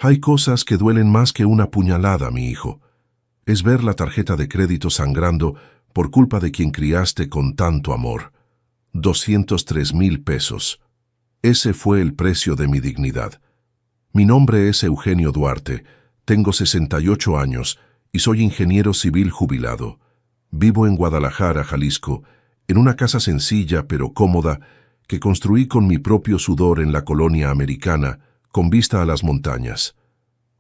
Hay cosas que duelen más que una puñalada, mi hijo. Es ver la tarjeta de crédito sangrando por culpa de quien criaste con tanto amor. 203,000 pesos. Ese fue el precio de mi dignidad. Mi nombre es Eugenio Duarte, tengo 68 años y soy ingeniero civil jubilado. Vivo en Guadalajara, Jalisco, en una casa sencilla pero cómoda que construí con mi propio sudor en la colonia americana, con vista a las montañas.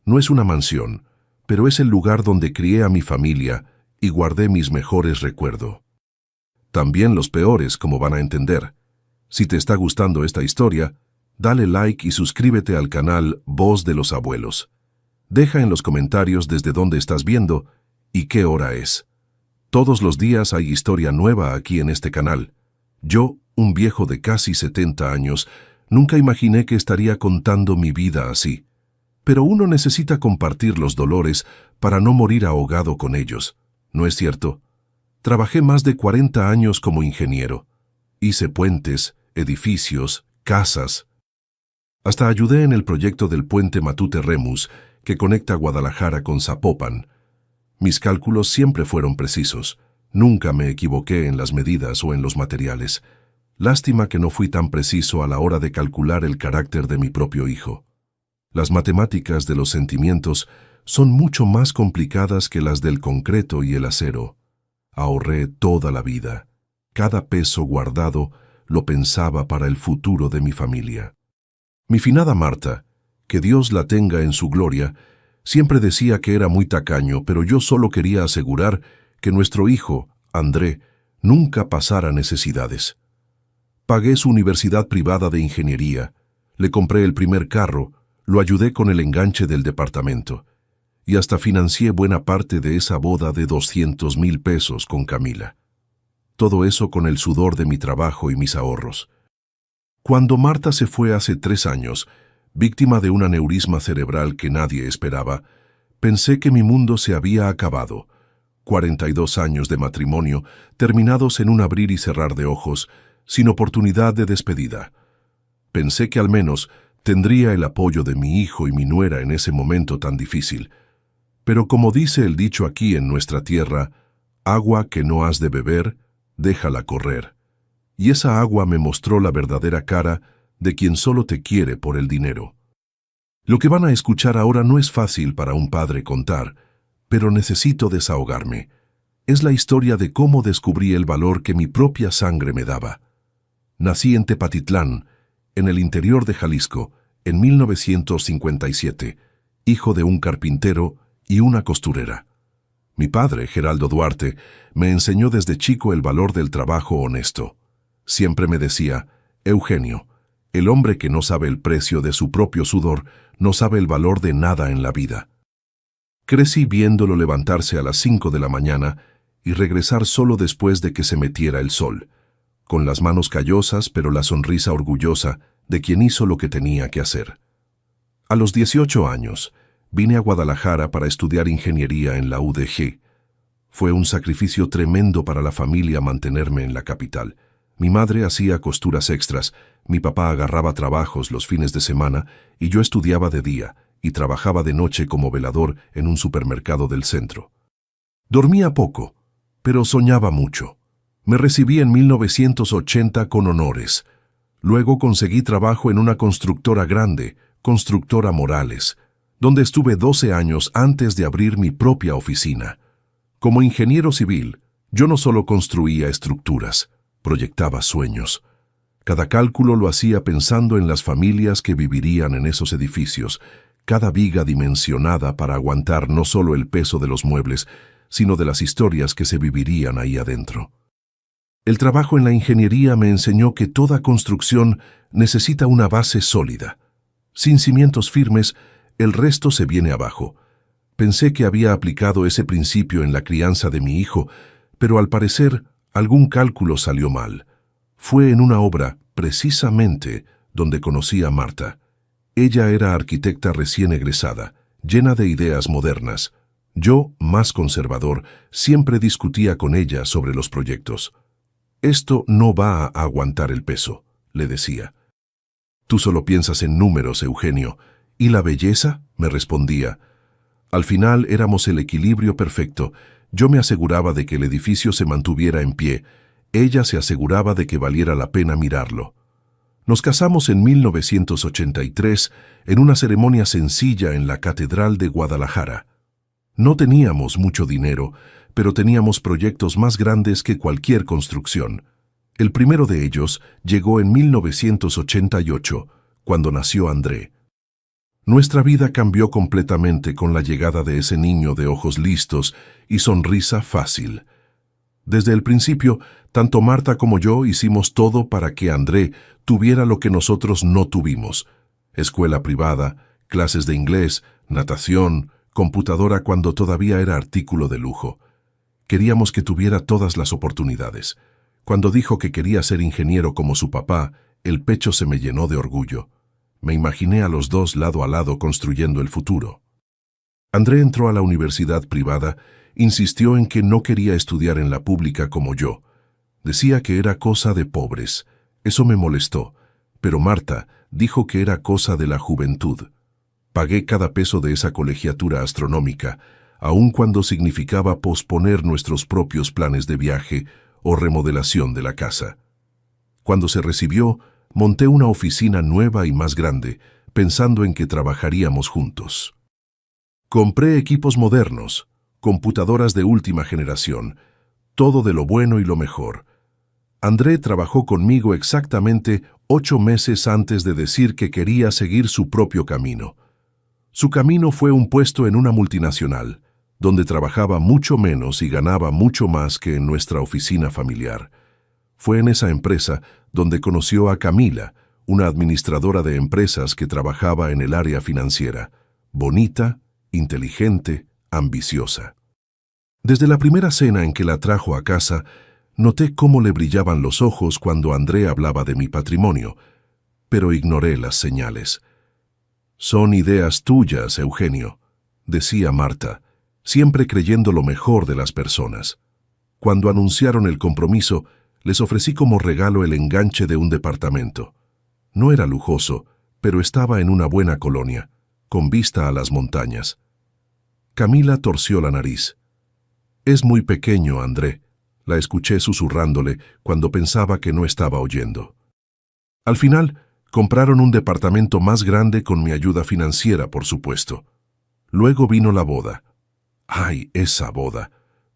No es una mansión, pero es el lugar donde crié a mi familia y guardé mis mejores recuerdos. También los peores, como van a entender. Si te está gustando esta historia, dale like y suscríbete al canal Voz de los Abuelos. Deja en los comentarios desde dónde estás viendo y qué hora es. Todos los días hay historia nueva aquí en este canal. Yo, un viejo de casi 70 años, nunca imaginé que estaría contando mi vida así. Pero uno necesita compartir los dolores para no morir ahogado con ellos, ¿no es cierto? Trabajé más de 40 años como ingeniero. Hice puentes, edificios, casas. Hasta ayudé en el proyecto del puente Matute-Remus, que conecta Guadalajara con Zapopan. Mis cálculos siempre fueron precisos. Nunca me equivoqué en las medidas o en los materiales. Lástima que no fui tan preciso a la hora de calcular el carácter de mi propio hijo. Las matemáticas de los sentimientos son mucho más complicadas que las del concreto y el acero. Ahorré toda la vida. Cada peso guardado lo pensaba para el futuro de mi familia. Mi finada Marta, que Dios la tenga en su gloria, siempre decía que era muy tacaño, pero yo solo quería asegurar que nuestro hijo, André, nunca pasara necesidades. Pagué su universidad privada de ingeniería, le compré el primer carro, lo ayudé con el enganche del departamento y hasta financié buena parte de esa boda de 200,000 pesos con Camila. Todo eso con el sudor de mi trabajo y mis ahorros. Cuando Marta se fue hace 3 años, víctima de un aneurisma cerebral que nadie esperaba, pensé que mi mundo se había acabado. 42 años de matrimonio, terminados en un abrir y cerrar de ojos, sin oportunidad de despedida. Pensé que al menos tendría el apoyo de mi hijo y mi nuera en ese momento tan difícil. Pero como dice el dicho aquí en nuestra tierra, agua que no has de beber, déjala correr. Y esa agua me mostró la verdadera cara de quien solo te quiere por el dinero. Lo que van a escuchar ahora no es fácil para un padre contar, pero necesito desahogarme. Es la historia de cómo descubrí el valor que mi propia sangre me daba. Nací en Tepatitlán, en el interior de Jalisco, en 1957, hijo de un carpintero y una costurera. Mi padre, Geraldo Duarte, me enseñó desde chico el valor del trabajo honesto. Siempre me decía, Eugenio, el hombre que no sabe el precio de su propio sudor no sabe el valor de nada en la vida. Crecí viéndolo levantarse a las 5 de la mañana y regresar solo después de que se metiera el sol, con las manos callosas pero la sonrisa orgullosa de quien hizo lo que tenía que hacer. A los 18 años, vine a Guadalajara para estudiar ingeniería en la UDG. Fue un sacrificio tremendo para la familia mantenerme en la capital. Mi madre hacía costuras extras, mi papá agarraba trabajos los fines de semana y yo estudiaba de día y trabajaba de noche como velador en un supermercado del centro. Dormía poco, pero soñaba mucho. Me recibí en 1980 con honores. Luego conseguí trabajo en una constructora grande, Constructora Morales, donde estuve 12 años antes de abrir mi propia oficina. Como ingeniero civil, yo no solo construía estructuras, proyectaba sueños. Cada cálculo lo hacía pensando en las familias que vivirían en esos edificios, cada viga dimensionada para aguantar no solo el peso de los muebles, sino de las historias que se vivirían ahí adentro. El trabajo en la ingeniería me enseñó que toda construcción necesita una base sólida. Sin cimientos firmes, el resto se viene abajo. Pensé que había aplicado ese principio en la crianza de mi hijo, pero al parecer algún cálculo salió mal. Fue en una obra, precisamente, donde conocí a Marta. Ella era arquitecta recién egresada, llena de ideas modernas. Yo, más conservador, siempre discutía con ella sobre los proyectos. Esto no va a aguantar el peso, le decía. Tú solo piensas en números, Eugenio. ¿Y la belleza? me respondía. Al final éramos el equilibrio perfecto. Yo me aseguraba de que el edificio se mantuviera en pie. Ella se aseguraba de que valiera la pena mirarlo. Nos casamos en 1983 en una ceremonia sencilla en la Catedral de Guadalajara. No teníamos mucho dinero, pero teníamos proyectos más grandes que cualquier construcción. El primero de ellos llegó en 1988, cuando nació André. Nuestra vida cambió completamente con la llegada de ese niño de ojos listos y sonrisa fácil. Desde el principio, tanto Marta como yo hicimos todo para que André tuviera lo que nosotros no tuvimos: escuela privada, clases de inglés, natación, computadora cuando todavía era artículo de lujo. Queríamos que tuviera todas las oportunidades. Cuando dijo que quería ser ingeniero como su papá, el pecho se me llenó de orgullo. Me imaginé a los dos lado a lado construyendo el futuro. André entró a la universidad privada, insistió en que no quería estudiar en la pública como yo. Decía que era cosa de pobres. Eso me molestó, pero Marta dijo que era cosa de la juventud. Pagué cada peso de esa colegiatura astronómica, aun cuando significaba posponer nuestros propios planes de viaje o remodelación de la casa. Cuando se recibió, monté una oficina nueva y más grande, pensando en que trabajaríamos juntos. Compré equipos modernos, computadoras de última generación, todo de lo bueno y lo mejor. André trabajó conmigo exactamente 8 meses antes de decir que quería seguir su propio camino. Su camino fue un puesto en una multinacional, donde trabajaba mucho menos y ganaba mucho más que en nuestra oficina familiar. Fue en esa empresa donde conoció a Camila, una administradora de empresas que trabajaba en el área financiera, bonita, inteligente, ambiciosa. Desde la primera cena en que la trajo a casa, noté cómo le brillaban los ojos cuando André hablaba de mi patrimonio, pero ignoré las señales. «Son ideas tuyas, Eugenio», decía Marta, siempre creyendo lo mejor de las personas. Cuando anunciaron el compromiso, les ofrecí como regalo el enganche de un departamento. No era lujoso, pero estaba en una buena colonia, con vista a las montañas. Camila torció la nariz. «Es muy pequeño, André», la escuché susurrándole cuando pensaba que no estaba oyendo. Al final, compraron un departamento más grande con mi ayuda financiera, por supuesto. Luego vino la boda. ¡Ay, esa boda!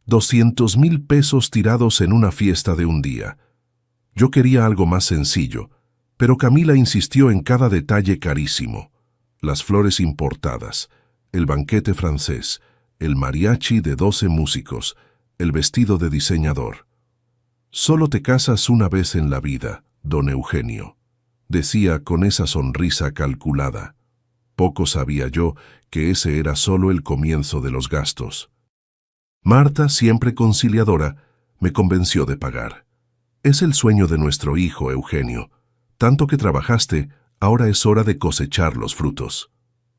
200,000 pesos tirados en una fiesta de un día. Yo quería algo más sencillo, pero Camila insistió en cada detalle carísimo. Las flores importadas, el banquete francés, el mariachi de 12 músicos, el vestido de diseñador. «Solo te casas una vez en la vida, don Eugenio», decía con esa sonrisa calculada. Poco sabía yo que ese era solo el comienzo de los gastos. Marta, siempre conciliadora, me convenció de pagar. «Es el sueño de nuestro hijo, Eugenio. Tanto que trabajaste, ahora es hora de cosechar los frutos».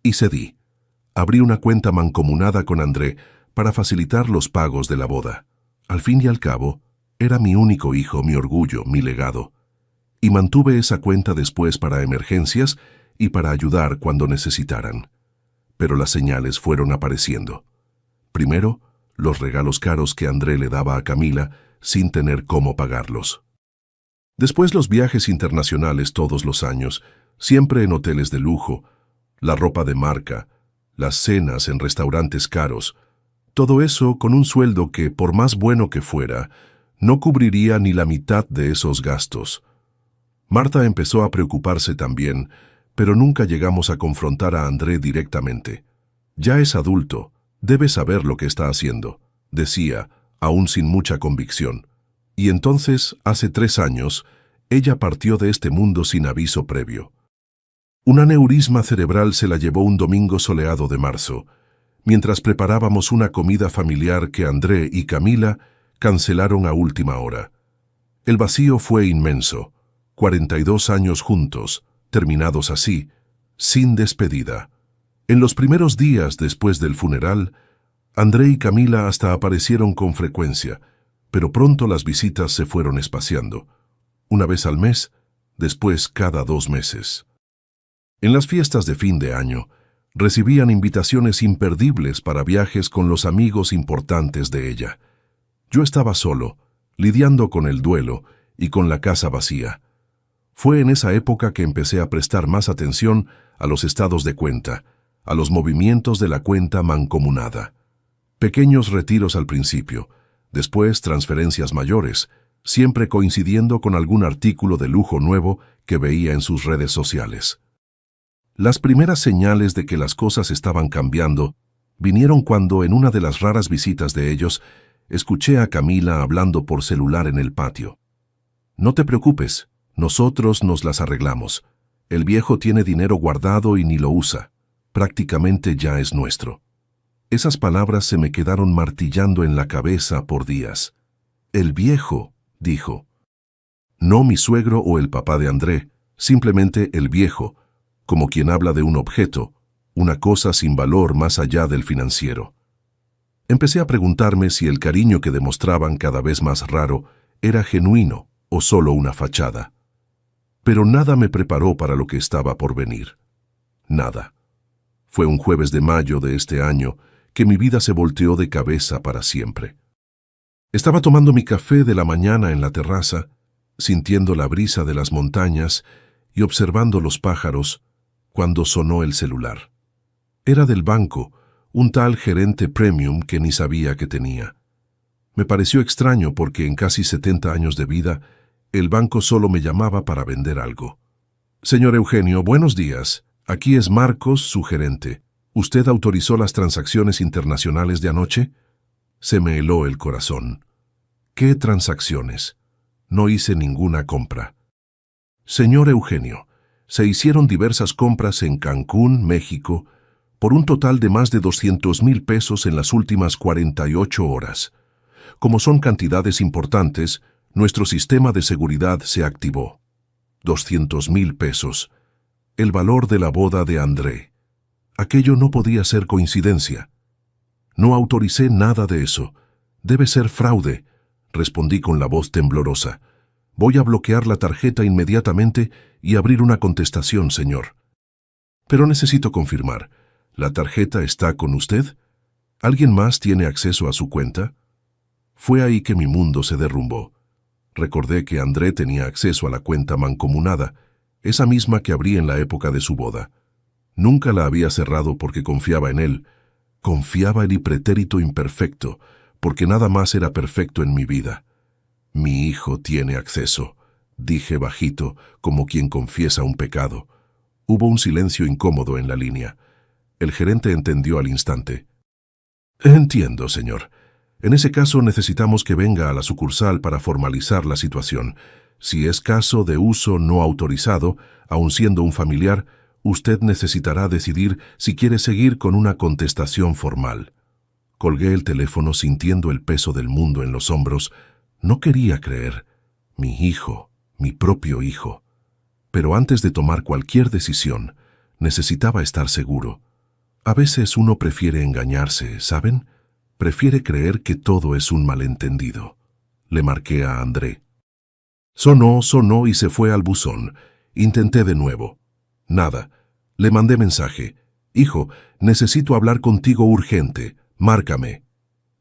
Y cedí. Abrí una cuenta mancomunada con André para facilitar los pagos de la boda. Al fin y al cabo, era mi único hijo, mi orgullo, mi legado. Y mantuve esa cuenta después para emergencias y para ayudar cuando necesitaran. Pero las señales fueron apareciendo. Primero, los regalos caros que André le daba a Camila sin tener cómo pagarlos. Después los viajes internacionales todos los años, siempre en hoteles de lujo, la ropa de marca, las cenas en restaurantes caros, todo eso con un sueldo que, por más bueno que fuera, no cubriría ni la mitad de esos gastos. Marta empezó a preocuparse también, pero nunca llegamos a confrontar a André directamente. «Ya es adulto, debe saber lo que está haciendo», decía, aún sin mucha convicción. Y entonces, hace 3 años, ella partió de este mundo sin aviso previo. Un aneurisma cerebral se la llevó un domingo soleado de marzo, mientras preparábamos una comida familiar que André y Camila cancelaron a última hora. El vacío fue inmenso. 42 años juntos, terminados así, sin despedida. En los primeros días después del funeral, André y Camila hasta aparecieron con frecuencia, pero pronto las visitas se fueron espaciando. Una vez al mes, después cada 2 meses. En las fiestas de fin de año, Recibían invitaciones imperdibles para viajes con los amigos importantes de ella. Yo estaba solo, lidiando con el duelo y con la casa vacía. Fue en esa época que empecé a prestar más atención a los estados de cuenta, a los movimientos de la cuenta mancomunada. Pequeños retiros al principio, después transferencias mayores, siempre coincidiendo con algún artículo de lujo nuevo que veía en sus redes sociales. Las primeras señales de que las cosas estaban cambiando vinieron cuando, en una de las raras visitas de ellos, escuché a Camila hablando por celular en el patio. «No te preocupes, nosotros nos las arreglamos. El viejo tiene dinero guardado y ni lo usa. Prácticamente ya es nuestro». Esas palabras se me quedaron martillando en la cabeza por días. «El viejo», dijo. No mi suegro o el papá de André, simplemente el viejo, como quien habla de un objeto, una cosa sin valor más allá del financiero. Empecé a preguntarme si el cariño que demostraban cada vez más raro era genuino o solo una fachada. Pero nada me preparó para lo que estaba por venir. Nada. Fue un jueves de mayo de este año que mi vida se volteó de cabeza para siempre. Estaba tomando mi café de la mañana en la terraza, sintiendo la brisa de las montañas y observando los pájaros, cuando sonó el celular. Era del banco, un tal gerente premium que ni sabía que tenía. Me pareció extraño porque en casi 70 años de vida, el banco solo me llamaba para vender algo. «Señor Eugenio, buenos días. Aquí es Marcos, su gerente. ¿Usted autorizó las transacciones internacionales de anoche?» Se me heló el corazón. «¿Qué transacciones? No hice ninguna compra». «Señor Eugenio, se hicieron diversas compras en Cancún, México, por un total de más de 200,000 pesos en las últimas 48 horas. Como son cantidades importantes, nuestro sistema de seguridad se activó. 200,000 pesos. El valor de la boda de André. Aquello no podía ser coincidencia. No autoricé nada de eso. Debe ser fraude», respondí con la voz temblorosa. «Voy a bloquear la tarjeta inmediatamente y abrir una contestación, señor». «Pero necesito confirmar. ¿La tarjeta está con usted? ¿Alguien más tiene acceso a su cuenta?» Fue ahí que mi mundo se derrumbó. Recordé que André tenía acceso a la cuenta mancomunada, esa misma que abrí en la época de su boda. Nunca la había cerrado porque confiaba en él. Confiaba en el pretérito imperfecto, porque nada más era perfecto en mi vida. «Mi hijo tiene acceso», dije bajito, como quien confiesa un pecado. Hubo un silencio incómodo en la línea. El gerente entendió al instante. «Entiendo, señor. En ese caso necesitamos que venga a la sucursal para formalizar la situación. Si es caso de uso no autorizado, aun siendo un familiar, usted necesitará decidir si quiere seguir con una contestación formal». Colgué el teléfono sintiendo el peso del mundo en los hombros. No quería creer. Mi hijo, mi propio hijo. Pero antes de tomar cualquier decisión, necesitaba estar seguro. A veces uno prefiere engañarse, ¿saben? Prefiere creer que todo es un malentendido. Le marqué a André. Sonó y se fue al buzón. Intenté de nuevo. Nada. Le mandé mensaje. «Hijo, necesito hablar contigo urgente. Márcame».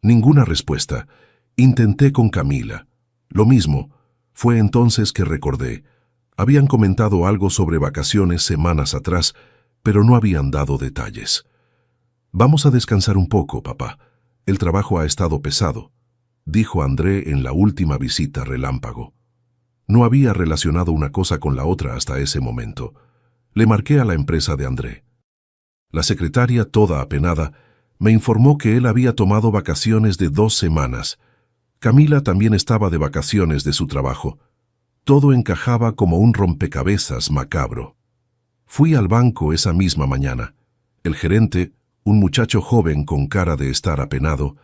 Ninguna respuesta. Intenté con Camila. Lo mismo. Fue entonces que recordé. Habían comentado algo sobre vacaciones semanas atrás, pero no habían dado detalles. «Vamos a descansar un poco, papá. El trabajo ha estado pesado», dijo André en la última visita relámpago. No había relacionado una cosa con la otra hasta ese momento. Le marqué a la empresa de André. La secretaria, toda apenada, me informó que él había tomado vacaciones de 2 semanas. Camila también estaba de vacaciones de su trabajo. Todo encajaba como un rompecabezas macabro. Fui al banco esa misma mañana. El gerente, un muchacho joven con cara de estar apenado,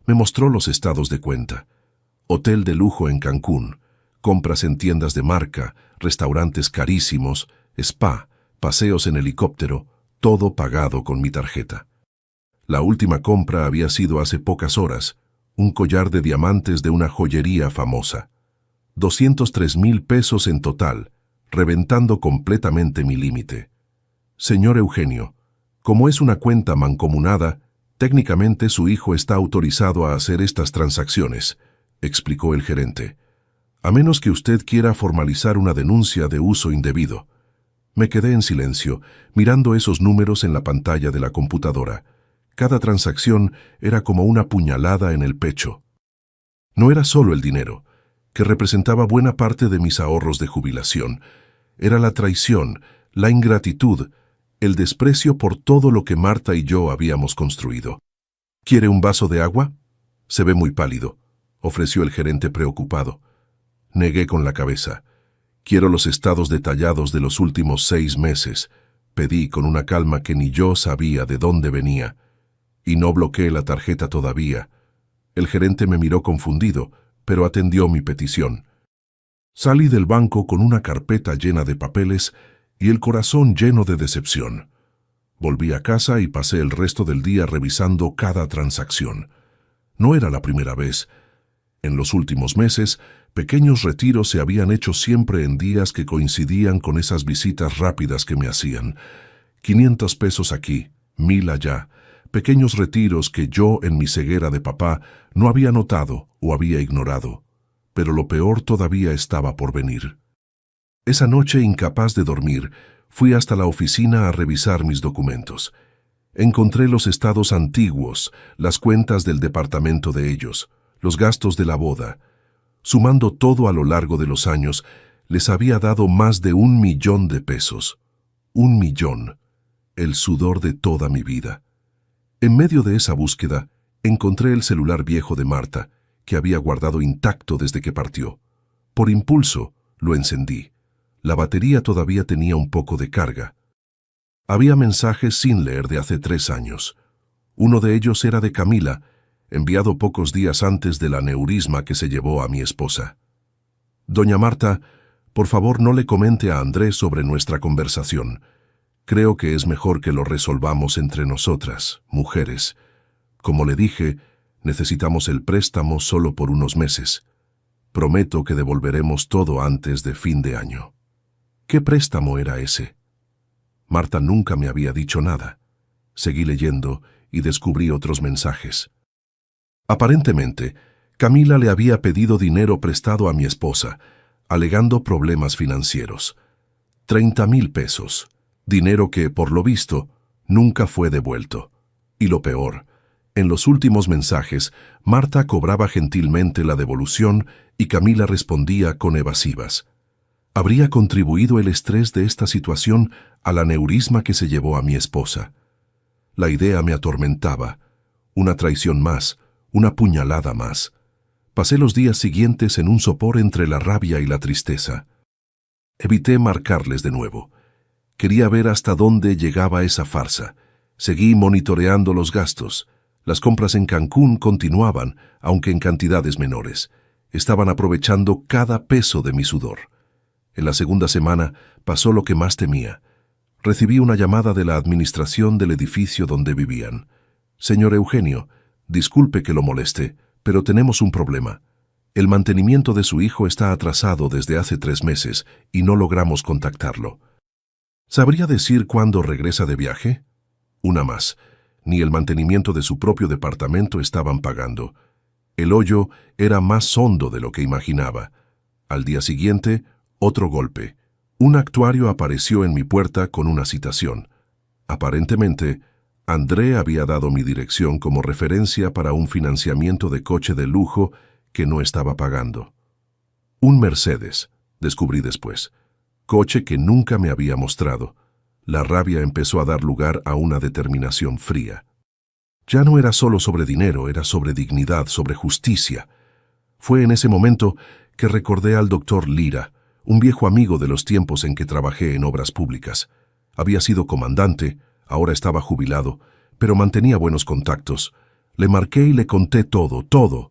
me mostró los estados de cuenta. Hotel de lujo en Cancún, compras en tiendas de marca, restaurantes carísimos, spa, paseos en helicóptero, todo pagado con mi tarjeta. La última compra había sido hace pocas horas, un collar de diamantes de una joyería famosa. 203,000 pesos en total, reventando completamente mi límite. «Señor Eugenio», Como es una cuenta mancomunada, técnicamente su hijo está autorizado a hacer estas transacciones, explicó el gerente. A menos que usted quiera formalizar una denuncia de uso indebido. Me quedé en silencio, mirando esos números en la pantalla de la computadora. Cada transacción era como una puñalada en el pecho. No era solo el dinero, que representaba buena parte de mis ahorros de jubilación. Era la traición, la ingratitud, el desprecio por todo lo que Marta y yo habíamos construido. ¿Quiere un vaso de agua? Se ve muy pálido, ofreció el gerente preocupado. Negué con la cabeza. Quiero los estados detallados de los últimos 6 meses, pedí con una calma que ni yo sabía de dónde venía. Y no bloqueé la tarjeta todavía. El gerente me miró confundido, pero atendió mi petición. Salí del banco con una carpeta llena de papeles y el corazón lleno de decepción. Volví a casa y pasé el resto del día revisando cada transacción. No era la primera vez. En los últimos meses, pequeños retiros se habían hecho siempre en días que coincidían con esas visitas rápidas que me hacían. 500 pesos aquí, 1000 allá. Pequeños retiros que yo, en mi ceguera de papá, no había notado o había ignorado. Pero lo peor todavía estaba por venir. Esa noche, incapaz de dormir, fui hasta la oficina a revisar mis documentos. Encontré los estados antiguos, las cuentas del departamento de ellos, los gastos de la boda. Sumando todo a lo largo de los años, les había dado más de 1 millón de pesos. 1 millón. El sudor de toda mi vida. En medio de esa búsqueda, encontré el celular viejo de Marta, que había guardado intacto desde que partió. Por impulso, lo encendí. La batería todavía tenía un poco de carga. Había mensajes sin leer de hace 3 años. Uno de ellos era de Camila, enviado pocos días antes del aneurisma que se llevó a mi esposa. Doña Marta, por favor no le comente a Andrés sobre nuestra conversación. Creo que es mejor que lo resolvamos entre nosotras, mujeres. Como le dije, necesitamos el préstamo solo por unos meses. Prometo que devolveremos todo antes de fin de año. ¿Qué préstamo era ese? Marta nunca me había dicho nada. Seguí leyendo y descubrí otros mensajes. Aparentemente, Camila le había pedido dinero prestado a mi esposa, alegando problemas financieros. 30,000 pesos. Dinero que, por lo visto, nunca fue devuelto. Y lo peor, en los últimos mensajes, Marta cobraba gentilmente la devolución y Camila respondía con evasivas. ¿Habría contribuido el estrés de esta situación al aneurisma que se llevó a mi esposa? La idea me atormentaba. Una traición más, una puñalada más. Pasé los días siguientes en un sopor entre la rabia y la tristeza. Evité marcarles de nuevo. Quería ver hasta dónde llegaba esa farsa. Seguí monitoreando los gastos. Las compras en Cancún continuaban, aunque en cantidades menores. Estaban aprovechando cada peso de mi sudor. En la segunda semana pasó lo que más temía. Recibí una llamada de la administración del edificio donde vivían. Señor Eugenio, disculpe que lo moleste, pero tenemos un problema. El mantenimiento de su hijo está atrasado desde hace 3 meses y no logramos contactarlo. ¿Sabría decir cuándo regresa de viaje? Una más. Ni el mantenimiento de su propio departamento estaban pagando. El hoyo era más hondo de lo que imaginaba. Al día siguiente, otro golpe. Un actuario apareció en mi puerta con una citación. Aparentemente, André había dado mi dirección como referencia para un financiamiento de coche de lujo que no estaba pagando. Un Mercedes, descubrí después. Coche que nunca me había mostrado. La rabia empezó a dar lugar a una determinación fría. Ya no era solo sobre dinero, era sobre dignidad, sobre justicia. Fue en ese momento que recordé al doctor Lira, un viejo amigo de los tiempos en que trabajé en obras públicas. Había sido comandante, ahora estaba jubilado, pero mantenía buenos contactos. Le marqué y le conté todo.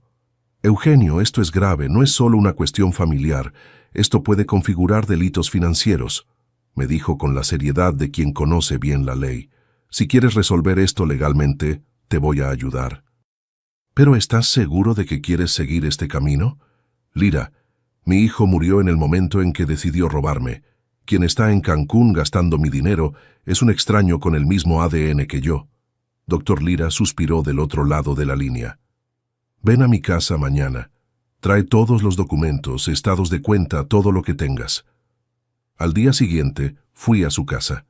Eugenio, esto es grave, no es solo una cuestión familiar. Esto puede configurar delitos financieros, me dijo con la seriedad de quien conoce bien la ley. Si quieres resolver esto legalmente, te voy a ayudar. ¿Pero estás seguro de que quieres seguir este camino? Lira, mi hijo murió en el momento en que decidió robarme. Quien está en Cancún gastando mi dinero es un extraño con el mismo ADN que yo. Doctor Lira suspiró del otro lado de la línea. Ven a mi casa mañana. Trae todos los documentos, estados de cuenta, todo lo que tengas. Al día siguiente, fui a su casa.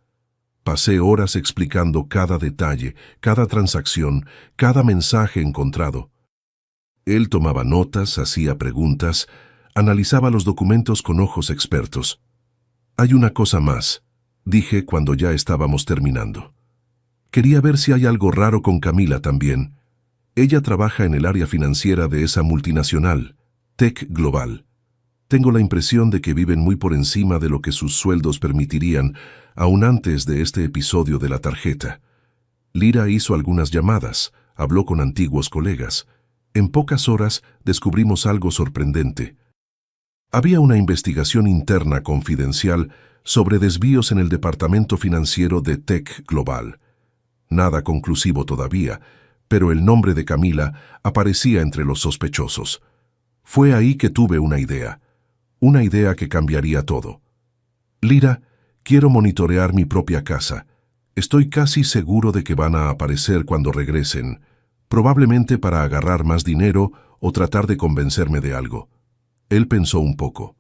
Pasé horas explicando cada detalle, cada transacción, cada mensaje encontrado. Él tomaba notas, hacía preguntas, analizaba los documentos con ojos expertos. Hay una cosa más, dije cuando ya estábamos terminando. Quería ver si hay algo raro con Camila también. Ella trabaja en el área financiera de esa multinacional, Tech Global. Tengo la impresión de que viven muy por encima de lo que sus sueldos permitirían, aún antes de este episodio de la tarjeta. Lira hizo algunas llamadas, habló con antiguos colegas. En pocas horas descubrimos algo sorprendente. Había una investigación interna confidencial sobre desvíos en el departamento financiero de Tech Global. Nada conclusivo todavía, pero el nombre de Camila aparecía entre los sospechosos. Fue ahí que tuve una idea que cambiaría todo. Lira, quiero monitorear mi propia casa. Estoy casi seguro de que van a aparecer cuando regresen, probablemente para agarrar más dinero o tratar de convencerme de algo. Él pensó un poco.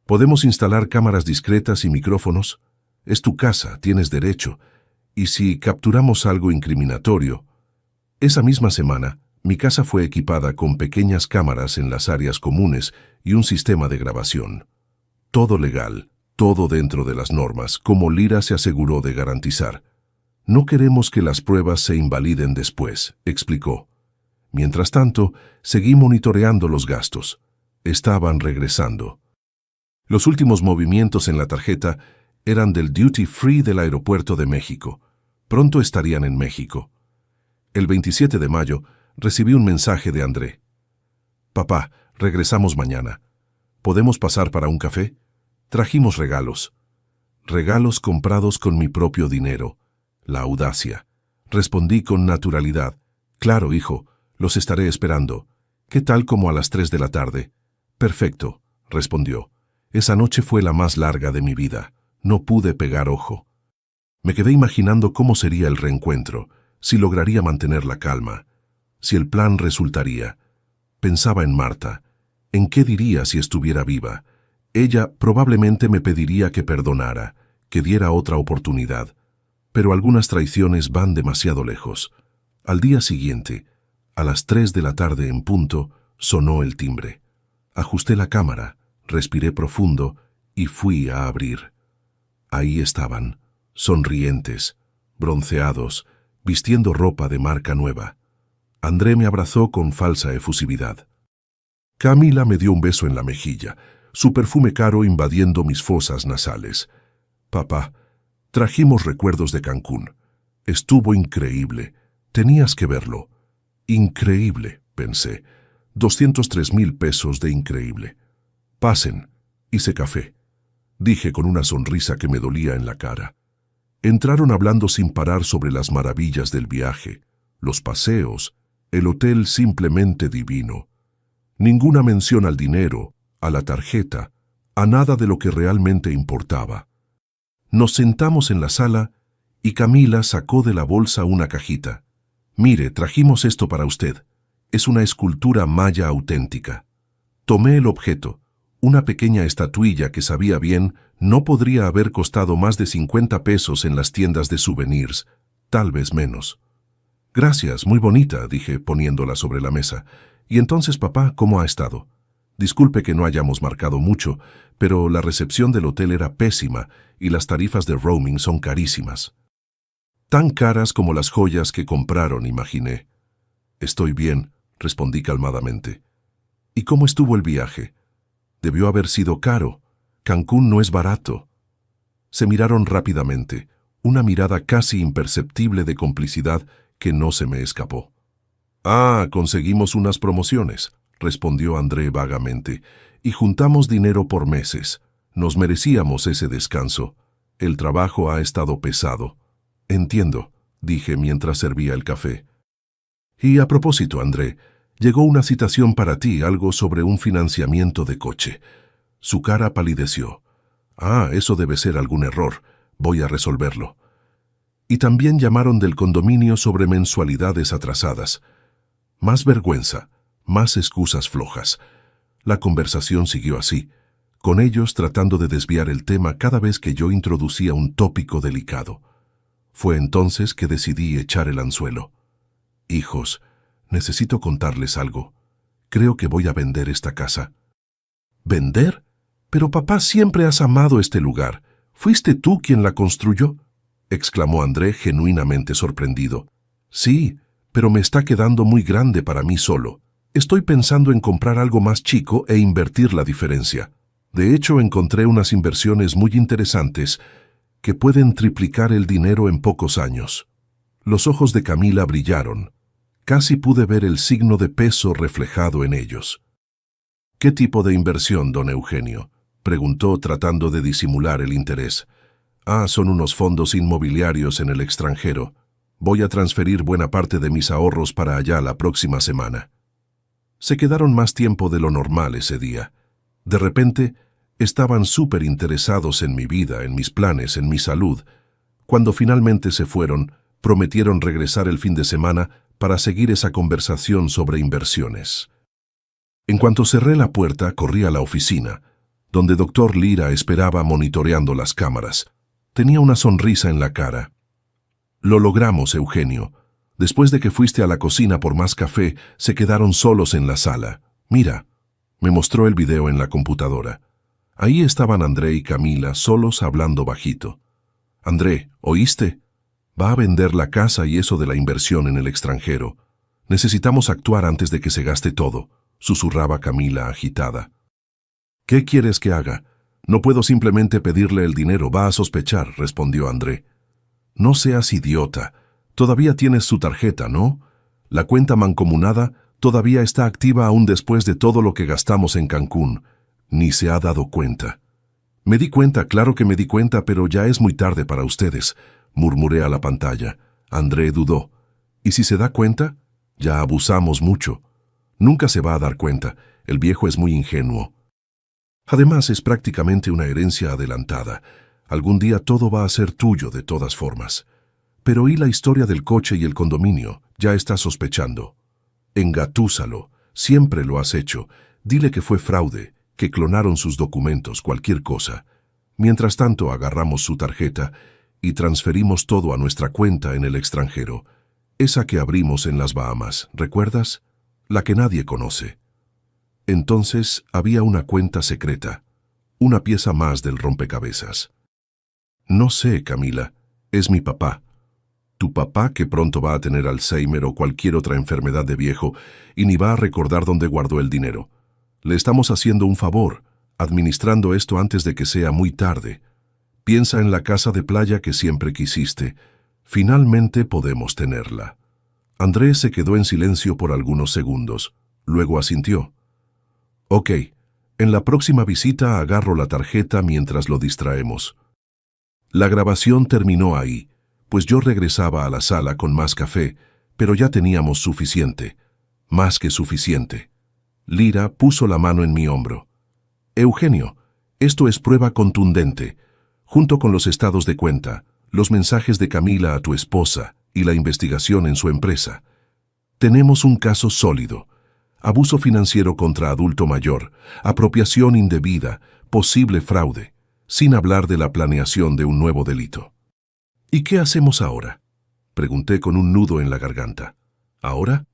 ¿Podemos instalar cámaras discretas y micrófonos? Es tu casa, tienes derecho. Y si capturamos algo incriminatorio. Esa misma semana, mi casa fue equipada con pequeñas cámaras en las áreas comunes y un sistema de grabación. Todo legal, todo dentro de las normas, como Lira se aseguró de garantizar. No queremos que las pruebas se invaliden después, explicó. Mientras tanto, seguí monitoreando los gastos. Estaban regresando. Los últimos movimientos en la tarjeta eran del duty free del aeropuerto de México. Pronto estarían en México. El 27 de mayo recibí un mensaje de André. Papá, regresamos mañana. ¿Podemos pasar para un café? Trajimos regalos. Regalos comprados con mi propio dinero. La audacia. Respondí con naturalidad. Claro, hijo, los estaré esperando. ¿Qué tal como a las 3 de la tarde? Perfecto, respondió. Esa noche fue la más larga de mi vida. No pude pegar ojo. Me quedé imaginando cómo sería el reencuentro, si lograría mantener la calma, si el plan resultaría. Pensaba en Marta. ¿En qué diría si estuviera viva? Ella probablemente me pediría que perdonara, que diera otra oportunidad. Pero algunas traiciones van demasiado lejos. Al día siguiente, a las 3 de la tarde en punto, sonó el timbre. Ajusté la cámara, respiré profundo y fui a abrir. Ahí estaban, sonrientes, bronceados, vistiendo ropa de marca nueva. André me abrazó con falsa efusividad. Camila me dio un beso en la mejilla, su perfume caro invadiendo mis fosas nasales. Papá, trajimos recuerdos de Cancún. Estuvo increíble. Tenías que verlo. Increíble, pensé. 203,000 pesos de increíble. Pasen. Hice café. Dije con una sonrisa que me dolía en la cara. Entraron hablando sin parar sobre las maravillas del viaje, los paseos, el hotel simplemente divino. Ninguna mención al dinero, a la tarjeta, a nada de lo que realmente importaba. Nos sentamos en la sala y Camila sacó de la bolsa una cajita. Mire, trajimos esto para usted. Es una escultura maya auténtica. Tomé el objeto, una pequeña estatuilla que sabía bien no podría haber costado más de 50 pesos en las tiendas de souvenirs, tal vez menos. Gracias, muy bonita, dije poniéndola sobre la mesa. ¿Y entonces, papá, cómo ha estado? Disculpe que no hayamos marcado mucho, pero la recepción del hotel era pésima y las tarifas de roaming son carísimas. Tan caras como las joyas que compraron, imaginé. Estoy bien, respondí calmadamente. ¿Y cómo estuvo el viaje? Debió haber sido caro. Cancún no es barato. Se miraron rápidamente, una mirada casi imperceptible de complicidad que no se me escapó. Ah, conseguimos unas promociones, respondió André vagamente, y juntamos dinero por meses. Nos merecíamos ese descanso. El trabajo ha estado pesado. Entiendo, dije mientras servía el café. Y a propósito, André, llegó una citación para ti, algo sobre un financiamiento de coche. Su cara palideció. Ah, eso debe ser algún error. Voy a resolverlo. Y también llamaron del condominio sobre mensualidades atrasadas. Más vergüenza, más excusas flojas. La conversación siguió así, con ellos tratando de desviar el tema cada vez que yo introducía un tópico delicado. Fue entonces que decidí echar el anzuelo. Hijos, necesito contarles algo. Creo que voy a vender esta casa. ¿Vender? Pero papá, siempre has amado este lugar. ¿Fuiste tú quien la construyó?, exclamó André genuinamente sorprendido. Sí, pero me está quedando muy grande para mí solo. Estoy pensando en comprar algo más chico e invertir la diferencia. De hecho, encontré unas inversiones muy interesantes que pueden triplicar el dinero en pocos años. Los ojos de Camila brillaron. Casi pude ver el signo de peso reflejado en ellos. ¿Qué tipo de inversión, don Eugenio?, preguntó tratando de disimular el interés. Ah, son unos fondos inmobiliarios en el extranjero. Voy a transferir buena parte de mis ahorros para allá la próxima semana. Se quedaron más tiempo de lo normal ese día. De repente, estaban súper interesados en mi vida, en mis planes, en mi salud. Cuando finalmente se fueron, prometieron regresar el fin de semana para seguir esa conversación sobre inversiones. En cuanto cerré la puerta, corrí a la oficina, donde Dr. Lira esperaba monitoreando las cámaras. Tenía una sonrisa en la cara. Lo logramos, Eugenio. Después de que fuiste a la cocina por más café, se quedaron solos en la sala. Mira, me mostró el video en la computadora. Ahí estaban André y Camila, solos hablando bajito. André, ¿oíste? Va a vender la casa y eso de la inversión en el extranjero. Necesitamos actuar antes de que se gaste todo, susurraba Camila agitada. ¿Qué quieres que haga? No puedo simplemente pedirle el dinero, va a sospechar, respondió André. No seas idiota. Todavía tienes su tarjeta, ¿no? La cuenta mancomunada todavía está activa aún después de todo lo que gastamos en Cancún. Ni se ha dado cuenta. Me di cuenta, claro que me di cuenta, pero ya es muy tarde para ustedes, murmuré a la pantalla. André dudó. ¿Y si se da cuenta? Ya abusamos mucho. Nunca se va a dar cuenta. El viejo es muy ingenuo. Además, es prácticamente una herencia adelantada. Algún día todo va a ser tuyo de todas formas. Pero ¿y la historia del coche y el condominio? Ya está sospechando. Engatúsalo. Siempre lo has hecho. Dile que fue fraude, que clonaron sus documentos, cualquier cosa. Mientras tanto, agarramos su tarjeta y transferimos todo a nuestra cuenta en el extranjero. Esa que abrimos en las Bahamas, ¿recuerdas? La que nadie conoce. Entonces había una cuenta secreta, una pieza más del rompecabezas. No sé, Camila, es mi papá. Tu papá que pronto va a tener Alzheimer o cualquier otra enfermedad de viejo y ni va a recordar dónde guardó el dinero. Le estamos haciendo un favor, administrando esto antes de que sea muy tarde. Piensa en la casa de playa que siempre quisiste. Finalmente podemos tenerla. Andrés se quedó en silencio por algunos segundos. Luego asintió. Ok, en la próxima visita agarro la tarjeta mientras lo distraemos. La grabación terminó ahí, pues yo regresaba a la sala con más café, pero ya teníamos suficiente, más que suficiente. Lira puso la mano en mi hombro. Eugenio, esto es prueba contundente, junto con los estados de cuenta, los mensajes de Camila a tu esposa y la investigación en su empresa. Tenemos un caso sólido. Abuso financiero contra adulto mayor, apropiación indebida, posible fraude, sin hablar de la planeación de un nuevo delito. ¿Y qué hacemos ahora?, pregunté con un nudo en la garganta. ¿Ahora?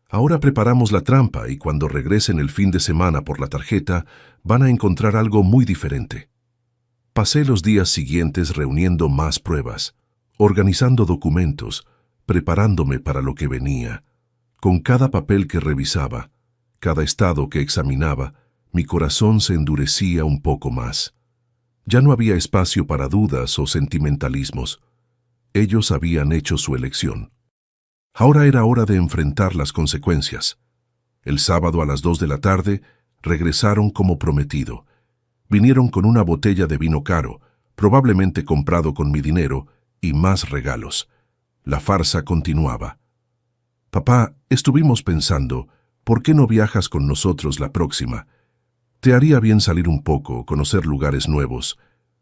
Ahora preparamos la trampa y cuando regresen el fin de semana por la tarjeta, van a encontrar algo muy diferente. Pasé los días siguientes reuniendo más pruebas, organizando documentos, preparándome para lo que venía. Con cada papel que revisaba, cada estado que examinaba, mi corazón se endurecía un poco más. Ya no había espacio para dudas o sentimentalismos. Ellos habían hecho su elección. Ahora era hora de enfrentar las consecuencias. El sábado a las 2 de la tarde regresaron como prometido. Vinieron con una botella de vino caro, probablemente comprado con mi dinero, y más regalos. La farsa continuaba. Papá, estuvimos pensando, ¿por qué no viajas con nosotros la próxima? Te haría bien salir un poco, conocer lugares nuevos.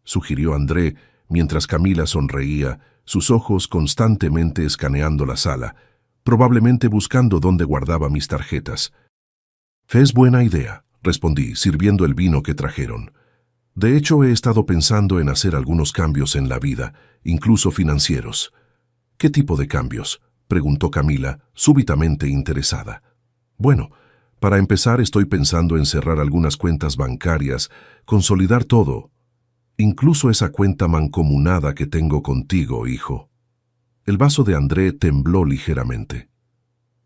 sugirió André, mientras Camila sonreía, sus ojos constantemente escaneando la sala, probablemente buscando dónde guardaba mis tarjetas. «Es buena idea», respondí, sirviendo el vino que trajeron. «De hecho, he estado pensando en hacer algunos cambios en la vida, incluso financieros». «¿Qué tipo de cambios?», preguntó Camila, súbitamente interesada. «Bueno, para empezar estoy pensando en cerrar algunas cuentas bancarias, consolidar todo, incluso esa cuenta mancomunada que tengo contigo, hijo». El vaso de André tembló ligeramente.